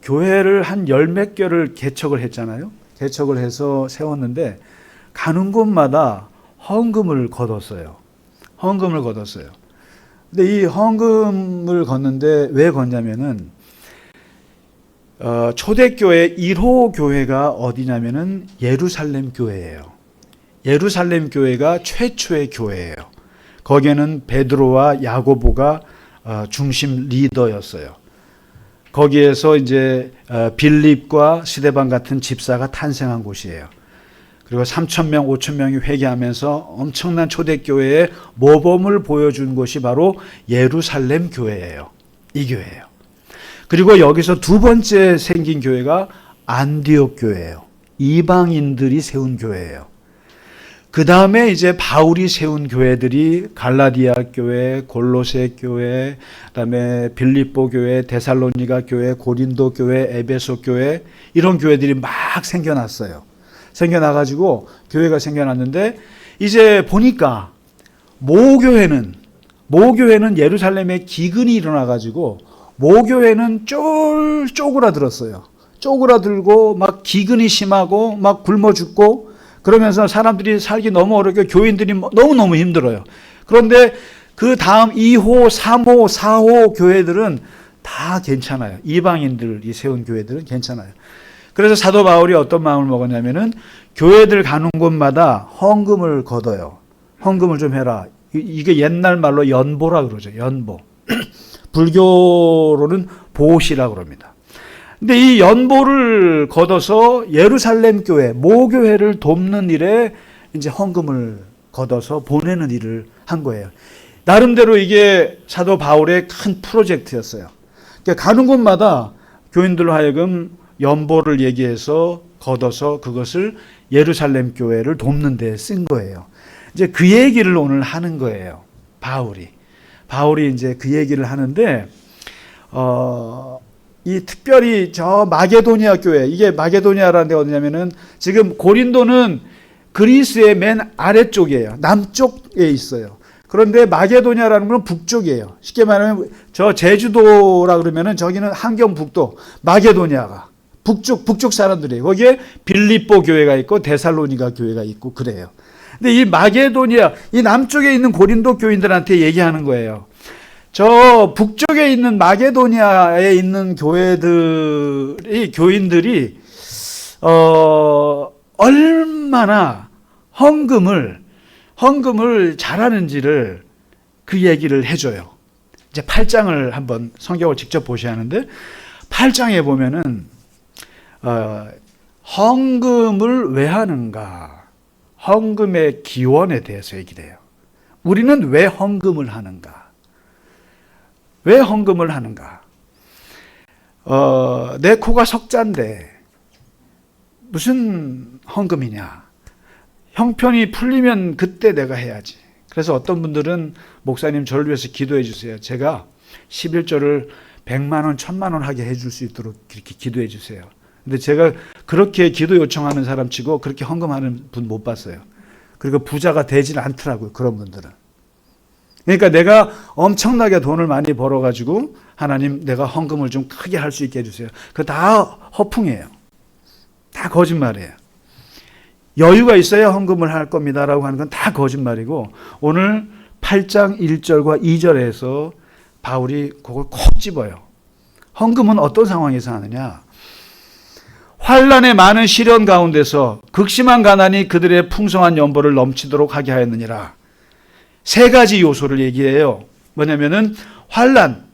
교회를 한 열 몇 개를 개척을 했잖아요. 개척을 해서 세웠는데 가는 곳마다 헌금을 걷었어요. 헌금을 걷었어요. 근데 이 헌금을 걷는데 왜 걷냐면은 초대교회 1호 교회가 어디냐면은 예루살렘 교회예요. 예루살렘 교회가 최초의 교회예요. 거기에는 베드로와 야고보가 중심 리더였어요. 거기에서 이제 빌립과 스데반 같은 집사가 탄생한 곳이에요. 그리고 3,000명, 5,000명이 회개하면서 엄청난 초대교회의 모범을 보여준 곳이 바로 예루살렘 교회예요. 이 교회예요. 그리고 여기서 두 번째 생긴 교회가 안디옥 교회예요. 이방인들이 세운 교회예요. 그 다음에 이제 바울이 세운 교회들이 갈라디아 교회, 골로새 교회, 그다음에 빌립보 교회, 데살로니가 교회, 고린도 교회, 에베소 교회, 이런 교회들이 막 생겨났어요. 생겨나가지고 교회가 생겨났는데, 이제 보니까 모교회는 예루살렘에 기근이 일어나가지고 모교회는 쪼그라들었어요. 쪼그라들고 막 기근이 심하고 막 굶어 죽고, 그러면서 사람들이 살기 너무 어렵고 교인들이 너무너무 힘들어요. 그런데 그 다음 2호, 3호, 4호 교회들은 다 괜찮아요. 이방인들이 세운 교회들은 괜찮아요. 그래서 사도 바울이 어떤 마음을 먹었냐면은 교회들 가는 곳마다 헌금을 걷어요. 헌금을 좀 해라. 이게 옛날 말로 연보라 그러죠. 연보. 불교로는 보시라 그럽니다. 근데 이 연보를 걷어서 예루살렘 교회, 모교회를 돕는 일에 이제 헌금을 걷어서 보내는 일을 한 거예요. 나름대로 이게 사도 바울의 큰 프로젝트였어요. 그러니까 가는 곳마다 교인들로 하여금 연보를 얘기해서 걷어서 그것을 예루살렘 교회를 돕는 데 쓴 거예요. 이제 그 얘기를 오늘 하는 거예요. 바울이 이제 그 얘기를 하는데, 이 특별히 저 마게도니아 교회, 이게 마게도니아라는 데가 어디냐면은 지금 고린도는 그리스의 맨 아래쪽이에요. 남쪽에 있어요. 그런데 마게도냐라는 건 북쪽이에요. 쉽게 말하면 저 제주도라 그러면은 저기는 한경북도, 마게도냐가 북쪽 사람들이에요. 거기에 빌립보 교회가 있고 데살로니가 교회가 있고 그래요. 근데 이 마게도냐, 이 남쪽에 있는 고린도 교인들한테 얘기하는 거예요. 저 북쪽에 있는 마게도냐에 있는 교인들이 얼마나 헌금을 잘하는지를 그 얘기를 해줘요. 이제 8장을 한번 성경을 직접 보셔야 하는데 8장에 보면은 헌금을 왜 하는가, 헌금의 기원에 대해서 얘기를 해요. 우리는 왜 헌금을 하는가? 왜 헌금을 하는가? 내 코가 석잔데 무슨 헌금이냐? 형편이 풀리면 그때 내가 해야지. 그래서 어떤 분들은 목사님 저를 위해서 기도해 주세요. 제가 11조를 100만 원, 1000만 원 하게 해줄 수 있도록 그렇게 기도해 주세요. 근데 제가 그렇게 기도 요청하는 사람 치고 그렇게 헌금하는 분 못 봤어요. 그리고 부자가 되질 않더라고요. 그런 분들은. 그러니까 내가 엄청나게 돈을 많이 벌어가지고 하나님 내가 헌금을 좀 크게 할 수 있게 해주세요. 그거 다 허풍이에요. 다 거짓말이에요. 여유가 있어야 헌금을 할 겁니다라고 하는 건 다 거짓말이고, 오늘 8장 1절과 2절에서 바울이 그걸 콕 집어요. 헌금은 어떤 상황에서 하느냐? 환난의 많은 시련 가운데서 극심한 가난이 그들의 풍성한 연보를 넘치도록 하게 하였느니라. 세 가지 요소를 얘기해요. 뭐냐면은 환난,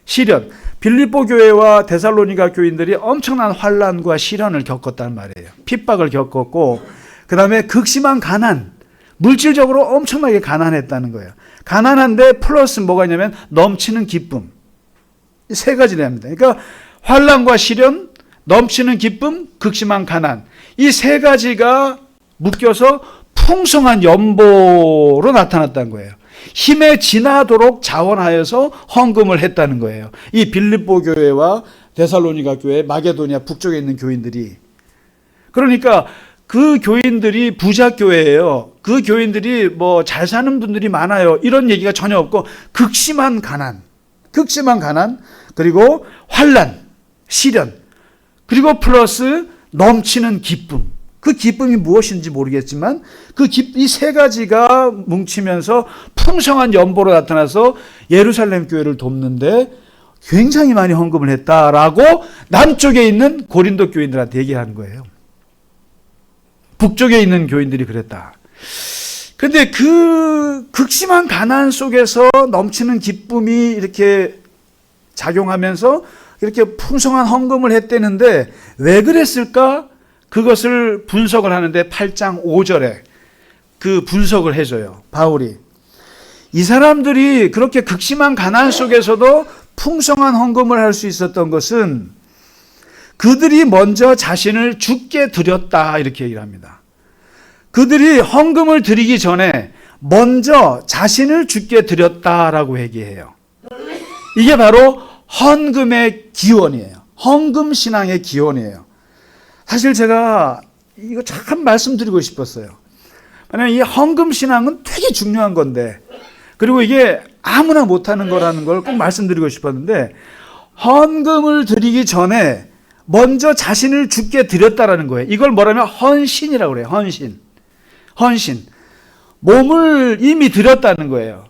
시련. 빌립보 교회와 데살로니가 교인들이 엄청난 환난과 시련을 겪었단 말이에요. 핍박을 겪었고, 그 다음에 극심한 가난, 물질적으로 엄청나게 가난했다는 거예요. 가난한데 플러스 뭐가 있냐면 넘치는 기쁨. 이 세 가지를 합니다. 그러니까 환난과 시련, 넘치는 기쁨, 극심한 가난. 이 세 가지가 묶여서 풍성한 연보로 나타났다는 거예요. 힘에 지나도록 자원하여서 헌금을 했다는 거예요. 이 빌립보 교회와 데살로니가 교회, 마게도냐 북쪽에 있는 교인들이. 그러니까 그 교인들이 부자 교회예요. 그 교인들이 뭐 잘 사는 분들이 많아요. 이런 얘기가 전혀 없고 극심한 가난, 그리고 환난, 시련, 그리고 플러스 넘치는 기쁨. 그 기쁨이 무엇인지 모르겠지만 이 세 가지가 뭉치면서 풍성한 연보로 나타나서 예루살렘 교회를 돕는데 굉장히 많이 헌금을 했다라고 남쪽에 있는 고린도 교인들한테 얘기하는 거예요. 북쪽에 있는 교인들이 그랬다. 그런데 그 극심한 가난 속에서 넘치는 기쁨이 이렇게 작용하면서 이렇게 풍성한 헌금을 했대는데 왜 그랬을까? 그것을 분석을 하는데 8장 5절에 그 분석을 해줘요. 바울이. 이 사람들이 그렇게 극심한 가난 속에서도 풍성한 헌금을 할 수 있었던 것은 그들이 먼저 자신을 주께 드렸다, 이렇게 얘기를 합니다. 그들이 헌금을 드리기 전에 먼저 자신을 주께 드렸다라고 얘기해요. 이게 바로 헌금의 기원이에요. 헌금 신앙의 기원이에요. 사실 제가 이거 참 말씀드리고 싶었어요. 왜냐하면 이 헌금 신앙은 되게 중요한 건데, 그리고 이게 아무나 못하는 거라는 걸 꼭 말씀드리고 싶었는데, 헌금을 드리기 전에 먼저 자신을 주께 드렸다라는 거예요. 이걸 뭐라면 헌신이라고 그래요. 헌신. 몸을 이미 드렸다는 거예요.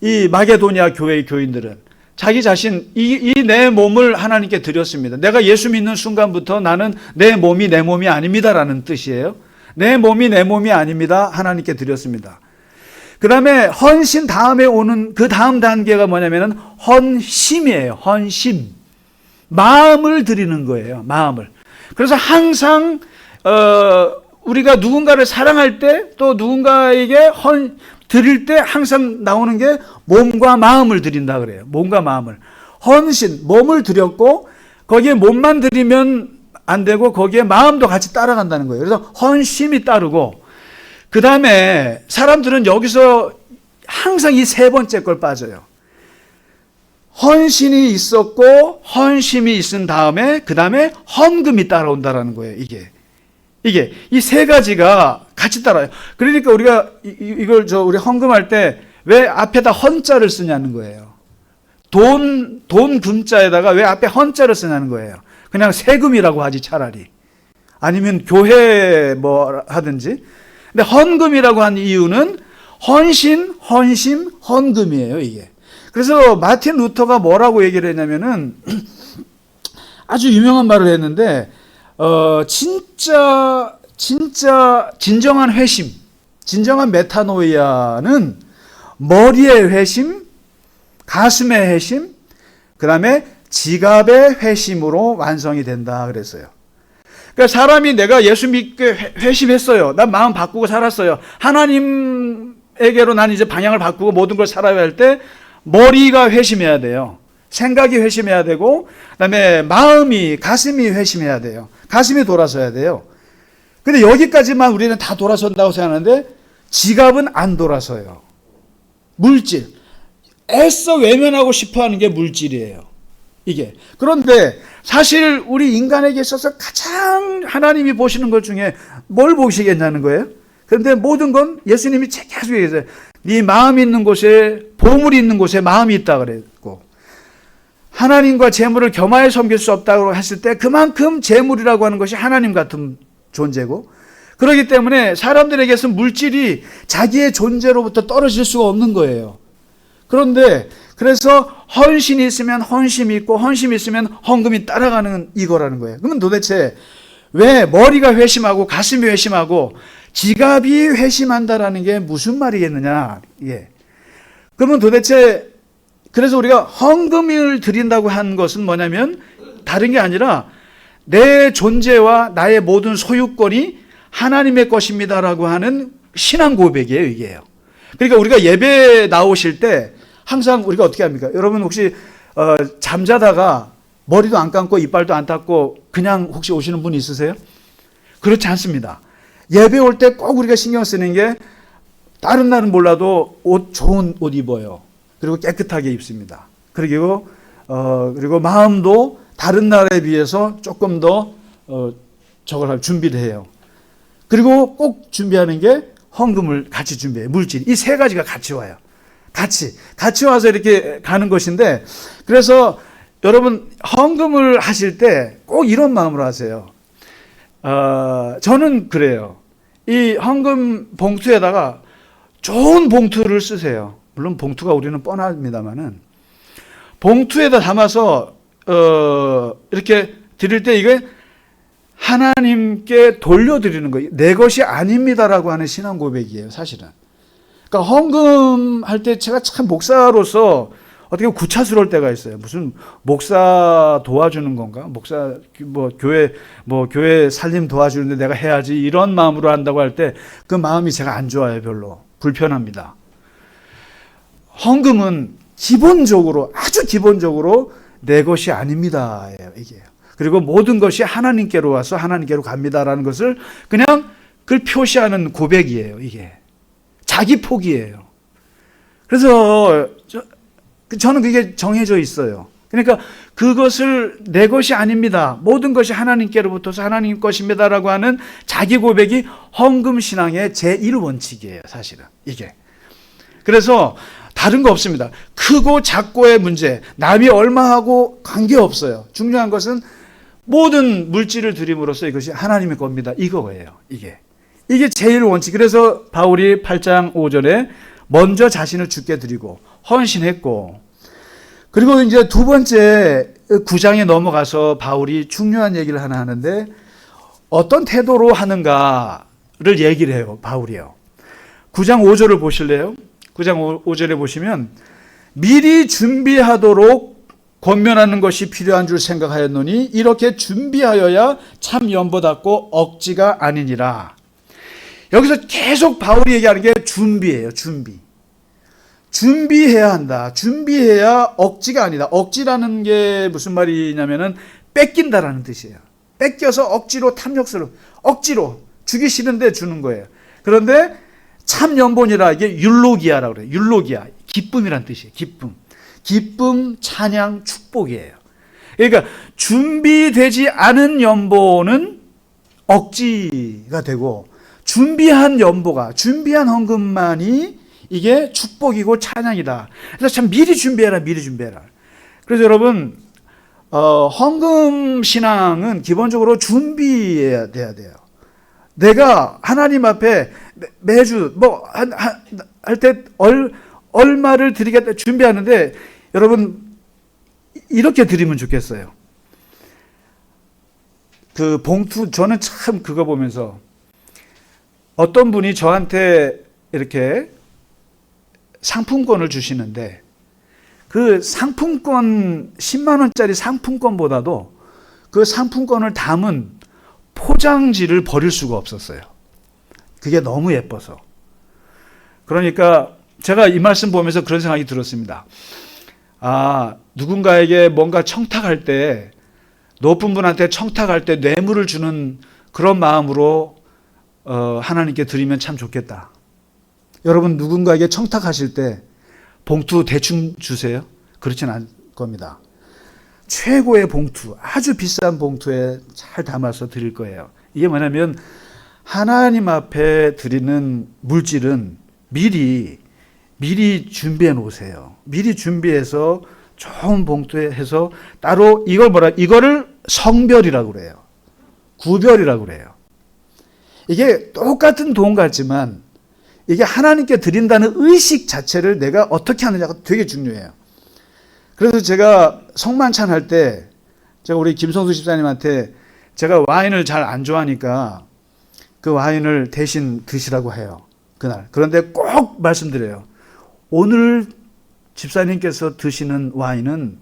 이 마게도냐 교회의 교인들은 자기 자신, 이 내 몸을 하나님께 드렸습니다. 내가 예수 믿는 순간부터 나는 내 몸이 내 몸이 아닙니다라는 뜻이에요. 내 몸이 내 몸이 아닙니다. 하나님께 드렸습니다. 그 다음에 헌신 다음에 오는 그 다음 단계가 뭐냐면은 헌심이에요. 헌심. 마음을 드리는 거예요. 마음을. 그래서 항상 우리가 누군가를 사랑할 때 또 누군가에게 드릴 때 항상 나오는 게 몸과 마음을 드린다 그래요. 몸과 마음을. 헌신, 몸을 드렸고 거기에 몸만 드리면 안 되고 거기에 마음도 같이 따라간다는 거예요. 그래서 헌심이 따르고, 그 다음에 사람들은 여기서 항상 이 세 번째 걸 빠져요. 헌신이 있었고 헌심이 있은 다음에 그 다음에 헌금이 따라온다라는 거예요. 이게 이 세 가지가 같이 따라요. 그러니까 우리가 이걸 우리 헌금할 때 왜 앞에다 헌자를 쓰냐는 거예요. 돈 금자에다가 왜 앞에 헌자를 쓰냐는 거예요. 그냥 세금이라고 하지 차라리. 아니면 교회 뭐 하든지. 근데 헌금이라고 한 이유는 헌신, 헌금이에요, 이게. 그래서 마틴 루터가 뭐라고 얘기를 했냐면은 아주 유명한 말을 했는데 진정한 회심, 진정한 메타노이아는 머리의 회심, 가슴의 회심, 그 다음에 지갑의 회심으로 완성이 된다 그랬어요. 그러니까 사람이 내가 예수 믿게 회심했어요. 난 마음 바꾸고 살았어요. 하나님에게로 난 이제 방향을 바꾸고 모든 걸 살아야 할 때 머리가 회심해야 돼요. 생각이 회심해야 되고, 그 다음에 마음이, 가슴이 회심해야 돼요. 가슴이 돌아서야 돼요. 근데 여기까지만 우리는 다 돌아선다고 생각하는데 지갑은 안 돌아서요. 물질. 애써 외면하고 싶어 하는 게 물질이에요. 이게. 그런데 사실 우리 인간에게 있어서 가장 하나님이 보시는 것 중에 뭘 보시겠냐는 거예요. 그런데 모든 건 예수님이 계속 얘기했어요. 네 마음이 있는 곳에, 보물이 있는 곳에 마음이 있다 그랬고, 하나님과 재물을 겸하여 섬길 수 없다고 했을 때 그만큼 재물이라고 하는 것이 하나님 같은 존재고, 그렇기 때문에 사람들에게서 물질이 자기의 존재로부터 떨어질 수가 없는 거예요. 그런데 그래서 헌신이 있으면 헌심이 있고, 헌심이 있으면 헌금이 따라가는 이거라는 거예요. 그러면 도대체 왜 머리가 회심하고 가슴이 회심하고 지갑이 회심한다라는 게 무슨 말이겠느냐. 예. 그러면 도대체 그래서 우리가 헌금을 드린다고 한 것은 뭐냐면 다른 게 아니라 내 존재와 나의 모든 소유권이 하나님의 것입니다라고 하는 신앙 고백이에요, 이게요. 그러니까 우리가 예배 나오실 때 항상 우리가 어떻게 합니까? 여러분 혹시 잠자다가 머리도 안 감고 이빨도 안 닦고 그냥 혹시 오시는 분 있으세요? 그렇지 않습니다. 예배 올 때 꼭 우리가 신경 쓰는 게 다른 날은 몰라도 좋은 옷 입어요. 그리고 깨끗하게 입습니다. 그리고 마음도 다른 날에 비해서 조금 더 저걸 준비를 해요. 그리고 꼭 준비하는 게 헌금을 같이 준비해요. 물질. 이 세 가지가 같이 와요. 같이 와서 이렇게 가는 것인데, 그래서 여러분 헌금을 하실 때 꼭 이런 마음으로 하세요. 저는 그래요. 이 헌금 봉투에다가 좋은 봉투를 쓰세요. 물론 봉투가 우리는 뻔합니다만은 봉투에다 담아서 이렇게 드릴 때 이게 하나님께 돌려드리는 거예요. 내 것이 아닙니다라고 하는 신앙 고백이에요, 사실은. 그러니까 헌금할 때 제가 참 목사로서 어떻게 보면 구차스러울 때가 있어요. 무슨 목사 도와주는 건가? 목사 교회 살림 도와주는데 내가 해야지 이런 마음으로 한다고 할 때 그 마음이 제가 안 좋아요. 별로 불편합니다. 헌금은 기본적으로, 아주 기본적으로 내 것이 아닙니다. 이게요. 그리고 모든 것이 하나님께로 와서 하나님께로 갑니다라는 것을 그냥 그걸 표시하는 고백이에요. 이게 자기 포기예요. 그래서 저는 그게 정해져 있어요. 그러니까 그것을 내 것이 아닙니다. 모든 것이 하나님께로부터서 하나님 것입니다라고 하는 자기 고백이 헌금 신앙의 제1원칙이에요, 사실은. 이게. 그래서 다른 거 없습니다. 크고 작고의 문제, 남이 얼마하고 관계없어요. 중요한 것은 모든 물질을 드림으로써 이것이 하나님의 겁니다. 이거예요. 이게 제일 원칙. 그래서 바울이 8장 5절에 먼저 자신을 주께 드리고 헌신했고, 그리고 이제 두 번째 9장에 넘어가서 바울이 중요한 얘기를 하나 하는데 어떤 태도로 하는가를 얘기를 해요. 바울이요. 9장 5절을 보실래요? 9장 5절에 보시면 미리 준비하도록 권면하는 것이 필요한 줄 생각하였노니 이렇게 준비하여야 참 연보답고 억지가 아니니라. 여기서 계속 바울이 얘기하는 게 준비예요. 준비해야 한다. 준비해야 억지가 아니다. 억지라는 게 무슨 말이냐면은 뺏긴다라는 뜻이에요. 뺏겨서 억지로 탐욕스러워. 억지로 주기 싫은데 주는 거예요. 그런데 참 연본이라 이게 율로기아라고 그래요. 율로기아. 기쁨이란 뜻이에요. 기쁨, 찬양, 축복이에요. 그러니까 준비되지 않은 연본은 억지가 되고 준비한 연보가 준비한 헌금만이 이게 축복이고 찬양이다. 그래서 참 미리 준비해라. 그래서 여러분 헌금 신앙은 기본적으로 준비해야 돼요. 내가 하나님 앞에 매주 할 때 얼마를 드리겠다 준비하는데 여러분 이렇게 드리면 좋겠어요. 그 봉투 저는 참 그거 보면서 어떤 분이 저한테 이렇게 상품권을 주시는데 그 상품권 10만 원짜리 상품권보다도 그 상품권을 담은 포장지를 버릴 수가 없었어요. 그게 너무 예뻐서. 그러니까 제가 이 말씀 보면서 그런 생각이 들었습니다. 누군가에게 뭔가 청탁할 때 높은 분한테 청탁할 때 뇌물을 주는 그런 마음으로 하나님께 드리면 참 좋겠다. 여러분 누군가에게 청탁하실 때 봉투 대충 주세요? 그렇진 않을 겁니다. 최고의 봉투, 아주 비싼 봉투에 잘 담아서 드릴 거예요. 이게 뭐냐면 하나님 앞에 드리는 물질은 미리 준비해 놓으세요. 미리 준비해서 좋은 봉투에 해서 따로 이거를 성별이라고 그래요. 구별이라고 그래요. 이게 똑같은 돈 같지만 이게 하나님께 드린다는 의식 자체를 내가 어떻게 하느냐가 되게 중요해요. 그래서 제가 성만찬 할 때 제가 우리 김성수 집사님한테 제가 와인을 잘 안 좋아하니까 그 와인을 대신 드시라고 해요. 그날. 그런데 꼭 말씀드려요. 오늘 집사님께서 드시는 와인은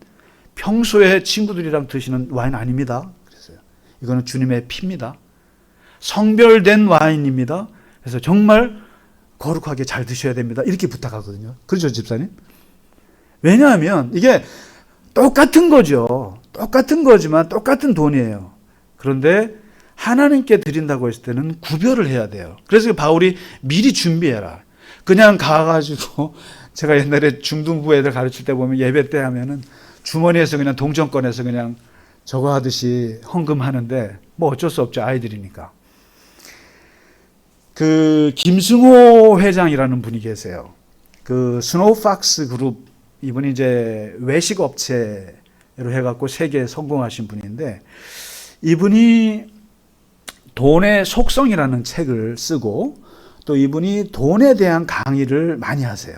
평소에 친구들이랑 드시는 와인 아닙니다. 그랬어요. 이거는 주님의 피입니다. 성별된 와인입니다. 그래서 정말 거룩하게 잘 드셔야 됩니다. 이렇게 부탁하거든요. 그렇죠, 집사님? 왜냐하면 이게 똑같은 거죠. 똑같은 거지만 똑같은 돈이에요. 그런데 하나님께 드린다고 했을 때는 구별을 해야 돼요. 그래서 바울이 미리 준비해라. 그냥 가가지고 제가 옛날에 중등부 애들 가르칠 때 보면 예배 때 하면은 주머니에서 그냥 동전 꺼내서 그냥 저거 하듯이 헌금하는데 뭐 어쩔 수 없죠. 아이들이니까. 그 김승호 회장이라는 분이 계세요. 그 스노우팍스 그룹 이분이 이제 외식 업체로 해갖고 세계에 성공하신 분인데 이분이 돈의 속성이라는 책을 쓰고 또 이분이 돈에 대한 강의를 많이 하세요.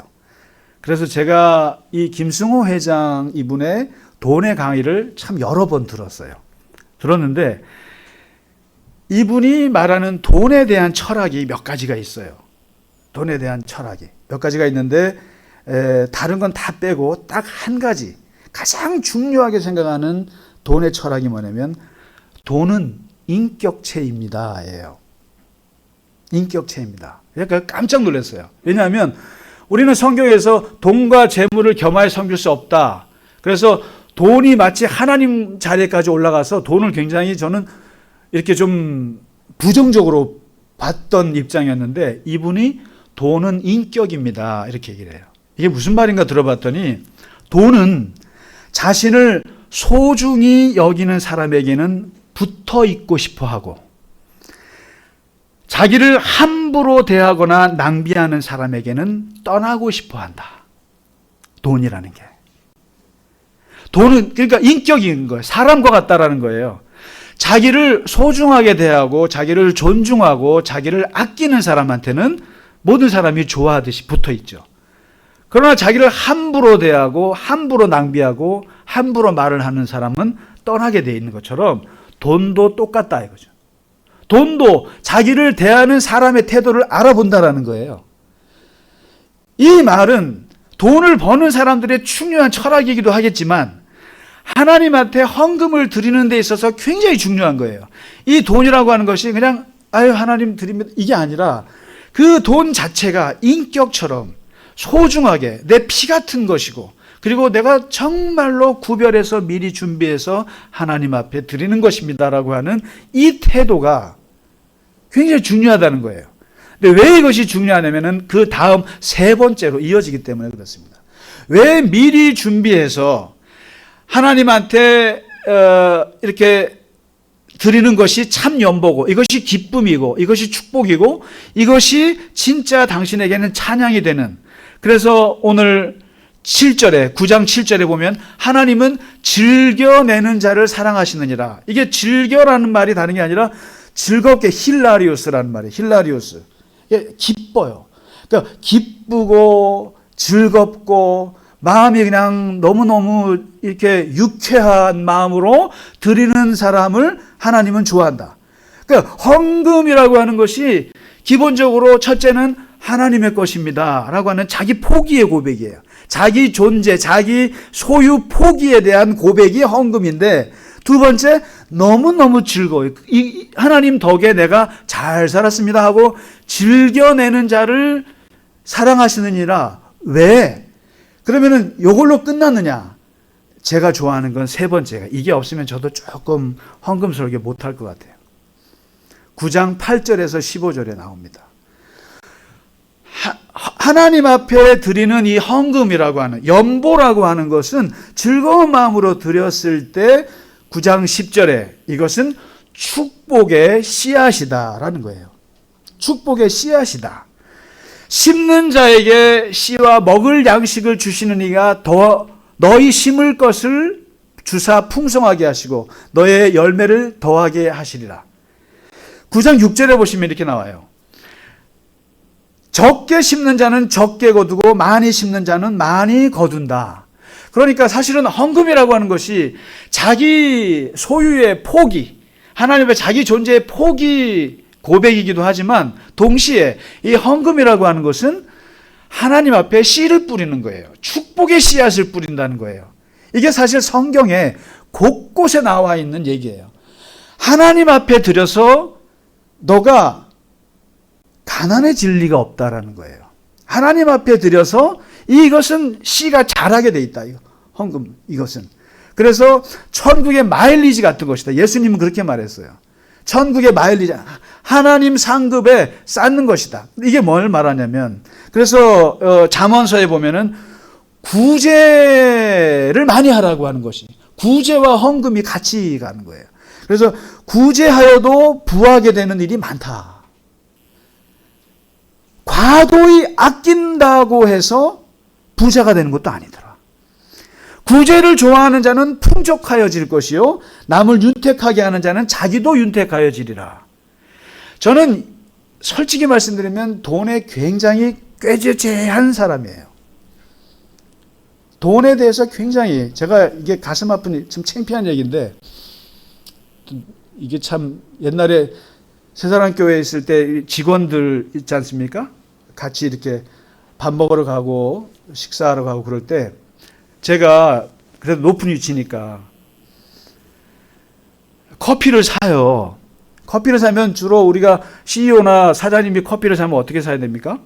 그래서 제가 이 김승호 회장 이분의 돈의 강의를 참 여러 번 들었어요. 들었는데 이분이 말하는 돈에 대한 철학이 몇 가지가 있어요. 돈에 대한 철학이 몇 가지가 있는데 다른 건 다 빼고 딱 한 가지 가장 중요하게 생각하는 돈의 철학이 뭐냐면 돈은 인격체입니다. 예요. 인격체입니다. 그러니까 깜짝 놀랐어요. 왜냐하면 우리는 성경에서 돈과 재물을 겸하여 섬길 수 없다. 그래서 돈이 마치 하나님 자리까지 올라가서 돈을 굉장히 저는 이렇게 좀 부정적으로 봤던 입장이었는데 이분이 돈은 인격입니다. 이렇게 얘기를 해요. 이게 무슨 말인가 들어봤더니 돈은 자신을 소중히 여기는 사람에게는 붙어 있고 싶어 하고 자기를 함부로 대하거나 낭비하는 사람에게는 떠나고 싶어 한다. 돈이라는 게. 돈은 그러니까 인격인 거예요. 사람과 같다라는 거예요. 자기를 소중하게 대하고 자기를 존중하고 자기를 아끼는 사람한테는 모든 사람이 좋아하듯이 붙어 있죠. 그러나 자기를 함부로 대하고 함부로 낭비하고 함부로 말을 하는 사람은 떠나게 돼 있는 것처럼 돈도 똑같다 이거죠. 돈도 자기를 대하는 사람의 태도를 알아본다라는 거예요. 이 말은 돈을 버는 사람들의 중요한 철학이기도 하겠지만 하나님한테 헌금을 드리는 데 있어서 굉장히 중요한 거예요. 이 돈이라고 하는 것이 그냥 하나님 드립니다 이게 아니라 그 돈 자체가 인격처럼 소중하게 내 피 같은 것이고 그리고 내가 정말로 구별해서 미리 준비해서 하나님 앞에 드리는 것입니다라고 하는 이 태도가 굉장히 중요하다는 거예요. 근데 왜 이것이 중요하냐면은 그 다음 세 번째로 이어지기 때문에 그렇습니다. 왜 미리 준비해서 하나님한테 이렇게 드리는 것이 참 연보고 이것이 기쁨이고 이것이 축복이고 이것이 진짜 당신에게는 찬양이 되는, 그래서 오늘 7절에 9장 7절에 보면 하나님은 즐겨내는 자를 사랑하시느니라. 이게 즐겨라는 말이 다른 게 아니라 즐겁게 힐라리우스라는 말이에요. 힐라리우스. 이게 기뻐요. 그러니까 기쁘고 즐겁고 마음이 그냥 너무너무 이렇게 유쾌한 마음으로 드리는 사람을 하나님은 좋아한다. 그러니까 헌금이라고 하는 것이 기본적으로 첫째는 하나님의 것입니다 라고 하는 자기 포기의 고백이에요. 자기 존재, 자기 소유 포기에 대한 고백이 헌금인데, 두 번째, 너무너무 즐거워요. 이 하나님 덕에 내가 잘 살았습니다 하고 즐겨내는 자를 사랑하시느니라. 왜? 그러면은 요걸로 끝났느냐? 제가 좋아하는 건 세 번째가, 이게 없으면 저도 조금 헌금스럽게 못할 것 같아요. 9장 8절에서 15절에 나옵니다. 하나님 앞에 드리는 이 헌금이라고 하는, 연보라고 하는 것은 즐거운 마음으로 드렸을 때 9장 10절에 이것은 축복의 씨앗이다라는 거예요. 축복의 씨앗이다. 심는 자에게 씨와 먹을 양식을 주시는 이가 더 너희 심을 것을 주사 풍성하게 하시고 너의 열매를 더하게 하시리라. 9장 6절에 보시면 이렇게 나와요. 적게 심는 자는 적게 거두고 많이 심는 자는 많이 거둔다. 그러니까 사실은 헌금이라고 하는 것이 자기 소유의 포기, 하나님 앞에 자기 존재의 포기 고백이기도 하지만 동시에 이 헌금이라고 하는 것은 하나님 앞에 씨를 뿌리는 거예요. 축복의 씨앗을 뿌린다는 거예요. 이게 사실 성경에 곳곳에 나와 있는 얘기예요. 하나님 앞에 드려서 너가 가난해질 리가 없다라는 거예요. 하나님 앞에 드려서 이것은 씨가 자라게 돼 있다. 헌금 이것은. 그래서 천국의 마일리지 같은 것이다. 예수님은 그렇게 말했어요. 천국의 마일리지, 하나님 상급에 쌓는 것이다. 이게 뭘 말하냐면, 그래서 잠언서에 보면은 구제를 많이 하라고 하는 것이, 구제와 헌금이 같이 가는 거예요. 그래서 구제하여도 부하게 되는 일이 많다. 과도히 아낀다고 해서 부자가 되는 것도 아니더라. 구제를 좋아하는 자는 풍족하여질 것이요 남을 윤택하게 하는 자는 자기도 윤택하여지리라. 저는 솔직히 말씀드리면 돈에 굉장히 꾀죄죄한 사람이에요. 돈에 대해서 굉장히, 제가 이게 가슴 아픈 좀 창피한 얘기인데, 이게 참 옛날에 새사랑교회에 있을 때 직원들 있지 않습니까? 같이 이렇게 밥 먹으러 가고 식사하러 가고 그럴 때 제가 그래도 높은 위치니까 커피를 사요. 커피를 사면 주로 우리가 CEO나 사장님이 커피를 사면 어떻게 사야 됩니까?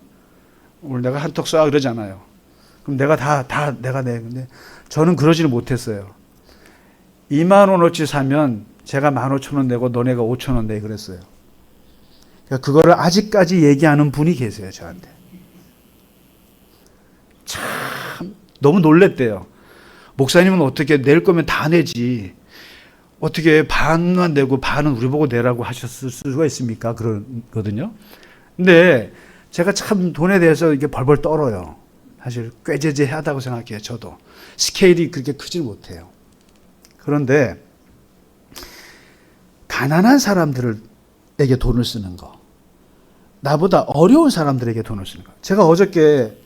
오늘 내가 한턱 쏴 그러잖아요. 그럼 내가 내가 내. 근데 저는 그러지는 못했어요. 2만 원어치 사면 제가 15,000원 내고 너네가 5,000원 내 그랬어요. 그러니까 그거를 아직까지 얘기하는 분이 계세요, 저한테. 참 너무 놀랬대요. 목사님은 어떻게 낼 거면 다 내지, 어떻게 반만 내고 반은 우리 보고 내라고 하셨을 수가 있습니까? 그러거든요. 근데 제가 참 돈에 대해서 이게 벌벌 떨어요. 사실 꾀죄죄하다고 생각해요. 저도 스케일이 그렇게 크지 못해요. 그런데 가난한 사람들에게 돈을 쓰는 거, 나보다 어려운 사람들에게 돈을 쓰는 거. 제가 어저께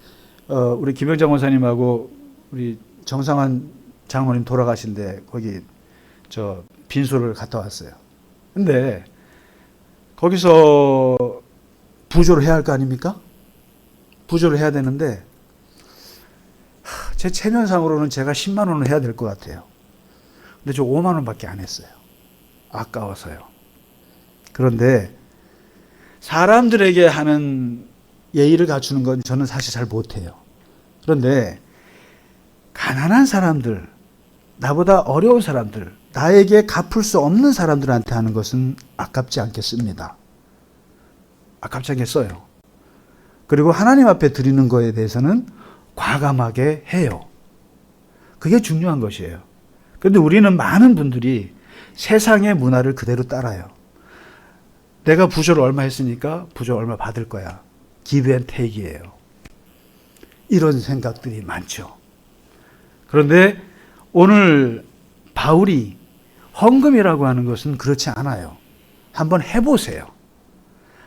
우리 김영장 원사님하고 우리 정상환 장로님 돌아가신데 거기 저 빈소를 갔다 왔어요. 근데 거기서 부조를 해야 할 거 아닙니까? 부조를 해야 되는데 제 체면상으로는 제가 10만 원을 해야 될 것 같아요. 근데 저 5만 원밖에 안 했어요. 아까워서요. 그런데 사람들에게 하는 예의를 갖추는 건 저는 사실 잘 못해요. 그런데 가난한 사람들, 나보다 어려운 사람들, 나에게 갚을 수 없는 사람들한테 하는 것은 아깝지 않겠습니다. 아깝지 않겠어요. 그리고 하나님 앞에 드리는 거에 대해서는 과감하게 해요. 그게 중요한 것이에요. 그런데 우리는 많은 분들이 세상의 문화를 그대로 따라요. 내가 부조를 얼마 했으니까 부조 얼마 받을 거야. give and take이에요. 이런 생각들이 많죠. 그런데 오늘 바울이 헌금이라고 하는 것은 그렇지 않아요. 한번 해보세요.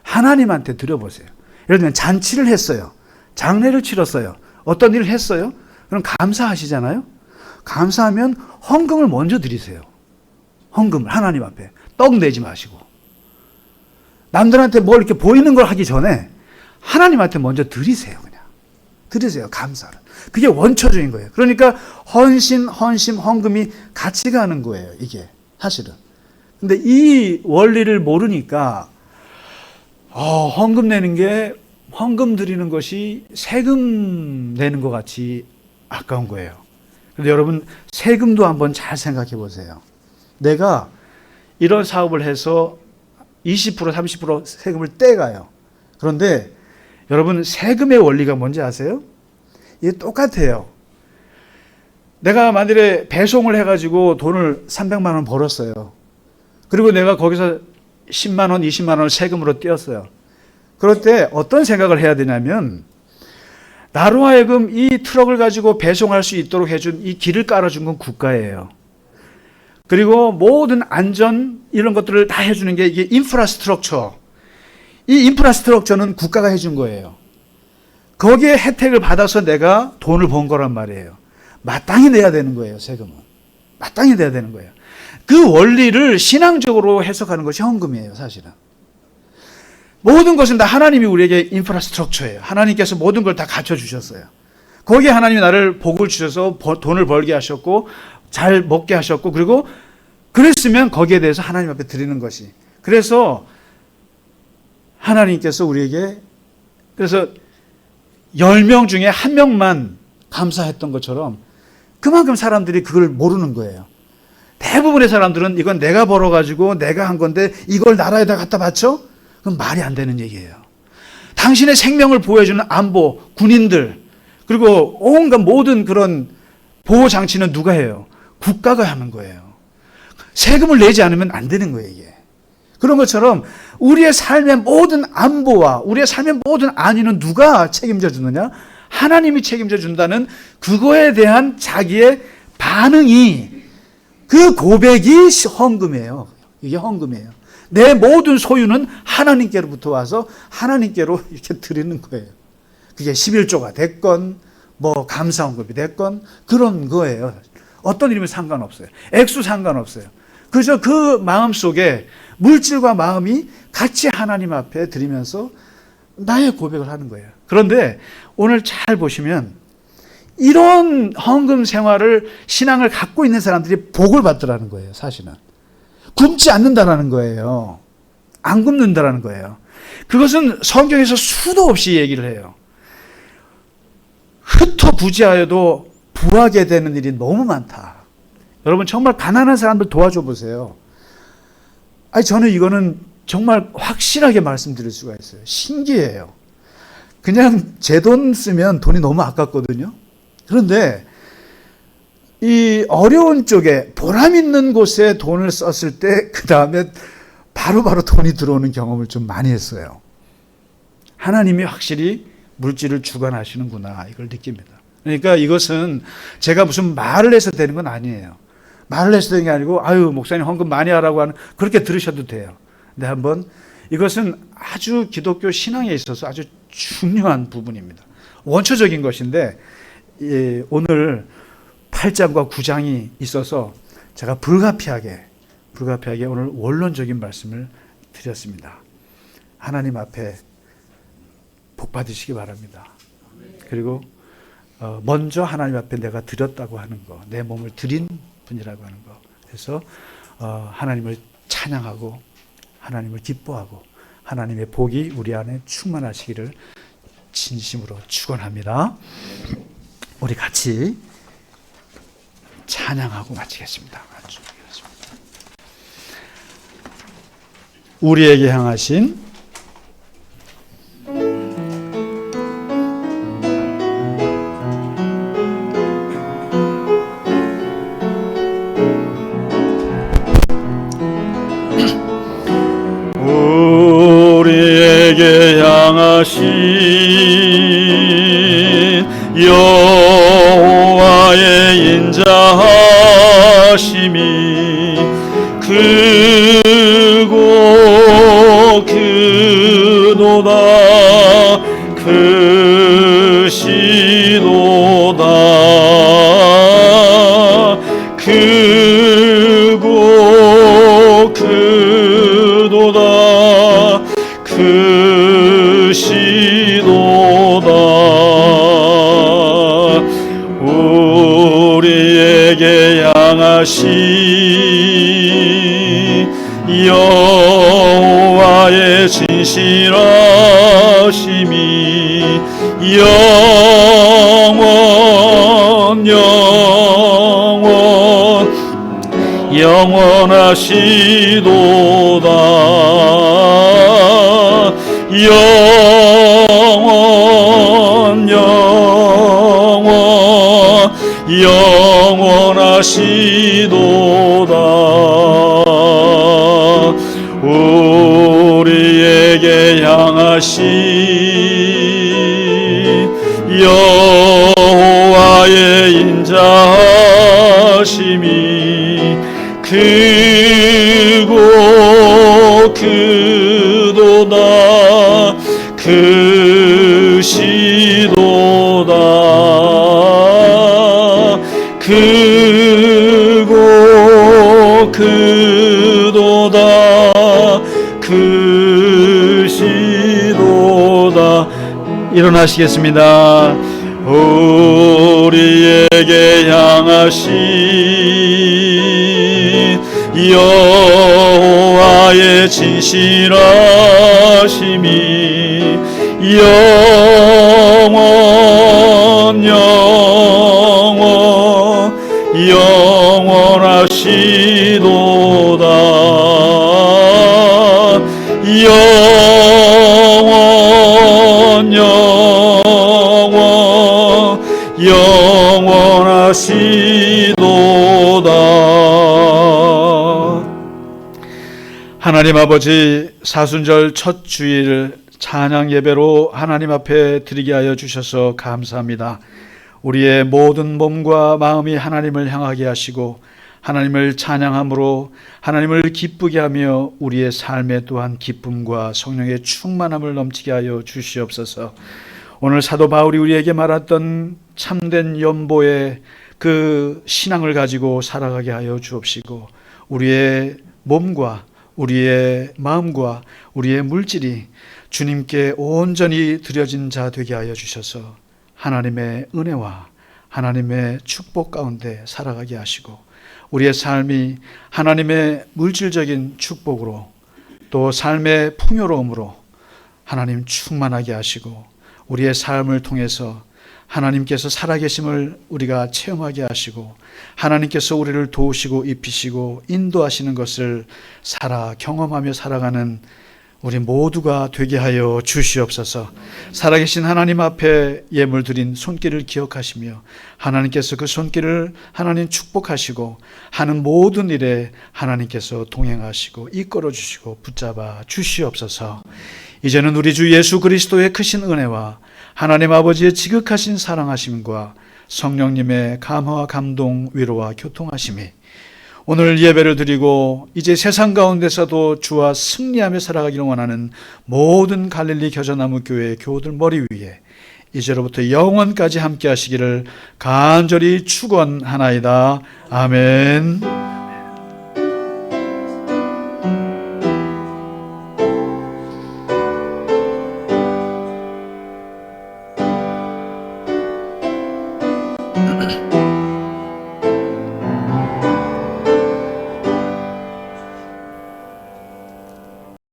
하나님한테 드려보세요. 예를 들면 잔치를 했어요. 장례를 치렀어요. 어떤 일을 했어요? 그럼 감사하시잖아요. 감사하면 헌금을 먼저 드리세요. 헌금을 하나님 앞에 떡 내지 마시고 남들한테 뭘 이렇게 보이는 걸 하기 전에 하나님한테 먼저 드리세요. 그냥 드리세요. 감사를. 그게 원초적인 거예요. 그러니까 헌금이 같이 가는 거예요. 이게 사실은. 근데 이 원리를 모르니까 헌금 내는 게 헌금 드리는 것이 세금 내는 것 같이 아까운 거예요. 그런데 여러분 세금도 한번 잘 생각해 보세요. 내가 이런 사업을 해서 20% 30% 세금을 떼가요. 그런데 여러분 세금의 원리가 뭔지 아세요? 이게 똑같아요. 내가 만일에 배송을 해가지고 돈을 300만 원 벌었어요. 그리고 내가 거기서 10만 원, 20만 원을 세금으로 떼었어요. 그럴 때 어떤 생각을 해야 되냐면 나로 하여금 이 트럭을 가지고 배송할 수 있도록 해준 이 길을 깔아준 건 국가예요. 그리고 모든 안전 이런 것들을 다 해주는 게 이게 인프라스트럭처. 이 인프라스트럭처는 국가가 해준 거예요. 거기에 혜택을 받아서 내가 돈을 번 거란 말이에요. 마땅히 내야 되는 거예요. 세금은. 마땅히 내야 되는 거예요. 그 원리를 신앙적으로 해석하는 것이 헌금이에요. 사실은. 모든 것은 다 하나님이 우리에게 인프라스트럭처예요. 하나님께서 모든 걸 다 갖춰주셨어요. 거기에 하나님이 나를 복을 주셔서 돈을 벌게 하셨고 잘 먹게 하셨고 그리고 그랬으면 거기에 대해서 하나님 앞에 드리는 것이. 그래서 하나님께서 우리에게 그래서 10명 중에 1명만 감사했던 것처럼 그만큼 사람들이 그걸 모르는 거예요. 대부분의 사람들은 이건 내가 벌어가지고 내가 한 건데 이걸 나라에다 갖다 바쳐? 그건 말이 안 되는 얘기예요. 당신의 생명을 보호해주는 안보, 군인들 그리고 온갖 모든 그런 보호장치는 누가 해요? 국가가 하는 거예요. 세금을 내지 않으면 안 되는 거예요. 이게. 그런 것처럼 우리의 삶의 모든 안보와 우리의 삶의 모든 안위는 누가 책임져 주느냐? 하나님이 책임져 준다는 그거에 대한 자기의 반응이 그 고백이 헌금이에요. 이게 헌금이에요. 내 모든 소유는 하나님께로부터 와서 하나님께로 이렇게 드리는 거예요. 그게 11조가 됐건 뭐 감사헌금이 됐건 그런 거예요. 어떤 이름이 상관없어요. 액수 상관없어요. 그저 그 마음 속에 물질과 마음이 같이 하나님 앞에 드리면서 나의 고백을 하는 거예요. 그런데 오늘 잘 보시면 이런 헌금 생활을 신앙을 갖고 있는 사람들이 복을 받더라는 거예요. 사실은. 굶지 않는다라는 거예요. 안 굶는다라는 거예요. 그것은 성경에서 수도 없이 얘기를 해요. 흩어 부지하여도 부하게 되는 일이 너무 많다. 여러분 정말 가난한 사람들 도와줘 보세요. 아니 저는 이거는 정말 확실하게 말씀드릴 수가 있어요. 신기해요. 그냥 제 돈 쓰면 돈이 너무 아깝거든요. 그런데 이 어려운 쪽에 보람 있는 곳에 돈을 썼을 때 그 다음에 바로바로 돈이 들어오는 경험을 좀 많이 했어요. 하나님이 확실히 물질을 주관하시는구나 이걸 느낍니다. 그러니까 이것은 제가 무슨 말을 해서 되는 건 아니에요. 말을 해서 되는 게 아니고 아유 목사님 헌금 많이 하라고 하는 그렇게 들으셔도 돼요. 근데 한번 이것은 아주 기독교 신앙에 있어서 아주 중요한 부분입니다. 원초적인 것인데 오늘 8장과 9장이 있어서 제가 불가피하게 오늘 원론적인 말씀을 드렸습니다. 하나님 앞에 복 받으시기 바랍니다. 그리고 먼저 하나님 앞에 내가 드렸다고 하는 거, 내 몸을 드린 분이라고 하는 거. 그래서 하나님을 찬양하고 하나님을 기뻐하고 하나님의 복이 우리 안에 충만하시기를 진심으로 축원합니다. 우리 같이 찬양하고 마치겠습니다. 우리에게 향하신 영원하신 여호와의 인자하심이 크고 크도다 크시도다 크고 크도다 크시도다 우리에게 향하신 여호와의 진실하심이 영원하시도다 영원하시도다 우리에게 향하신 여호와의 인자하심이 크고 크도다 크시도다 크고 크도다 크시도다. 일어나시겠습니다. 우리에게 향하신 여호와의 진실하심이 영원하시도다 영원하시도다. 하나님 아버지, 사순절 첫 주일 찬양 예배로 하나님 앞에 드리게 하여 주셔서 감사합니다. 우리의 모든 몸과 마음이 하나님을 향하게 하시고 하나님을 찬양함으로 하나님을 기쁘게 하며 우리의 삶에 또한 기쁨과 성령의 충만함을 넘치게 하여 주시옵소서. 오늘 사도 바울이 우리에게 말했던 참된 연보의 그 신앙을 가지고 살아가게 하여 주옵시고 우리의 몸과 우리의 마음과 우리의 물질이 주님께 온전히 드려진 자 되게 하여 주셔서 하나님의 은혜와 하나님의 축복 가운데 살아가게 하시고 우리의 삶이 하나님의 물질적인 축복으로 또 삶의 풍요로움으로 하나님 충만하게 하시고 우리의 삶을 통해서 하나님께서 살아계심을 우리가 체험하게 하시고 하나님께서 우리를 도우시고 입히시고 인도하시는 것을 경험하며 살아가는 우리 모두가 되게 하여 주시옵소서. 살아계신 하나님 앞에 예물 드린 손길을 기억하시며 하나님께서 그 손길을 하나님 축복하시고 하는 모든 일에 하나님께서 동행하시고 이끌어 주시고 붙잡아 주시옵소서. 이제는 우리 주 예수 그리스도의 크신 은혜와 하나님 아버지의 지극하신 사랑하심과 성령님의 감화와 감동, 위로와 교통하심이 오늘 예배를 드리고 이제 세상 가운데서도 주와 승리하며 살아가기를 원하는 모든 갈릴리 겨자나무 교회의 교우들 머리 위에 이제로부터 영원까지 함께 하시기를 간절히 축원하나이다. 아멘.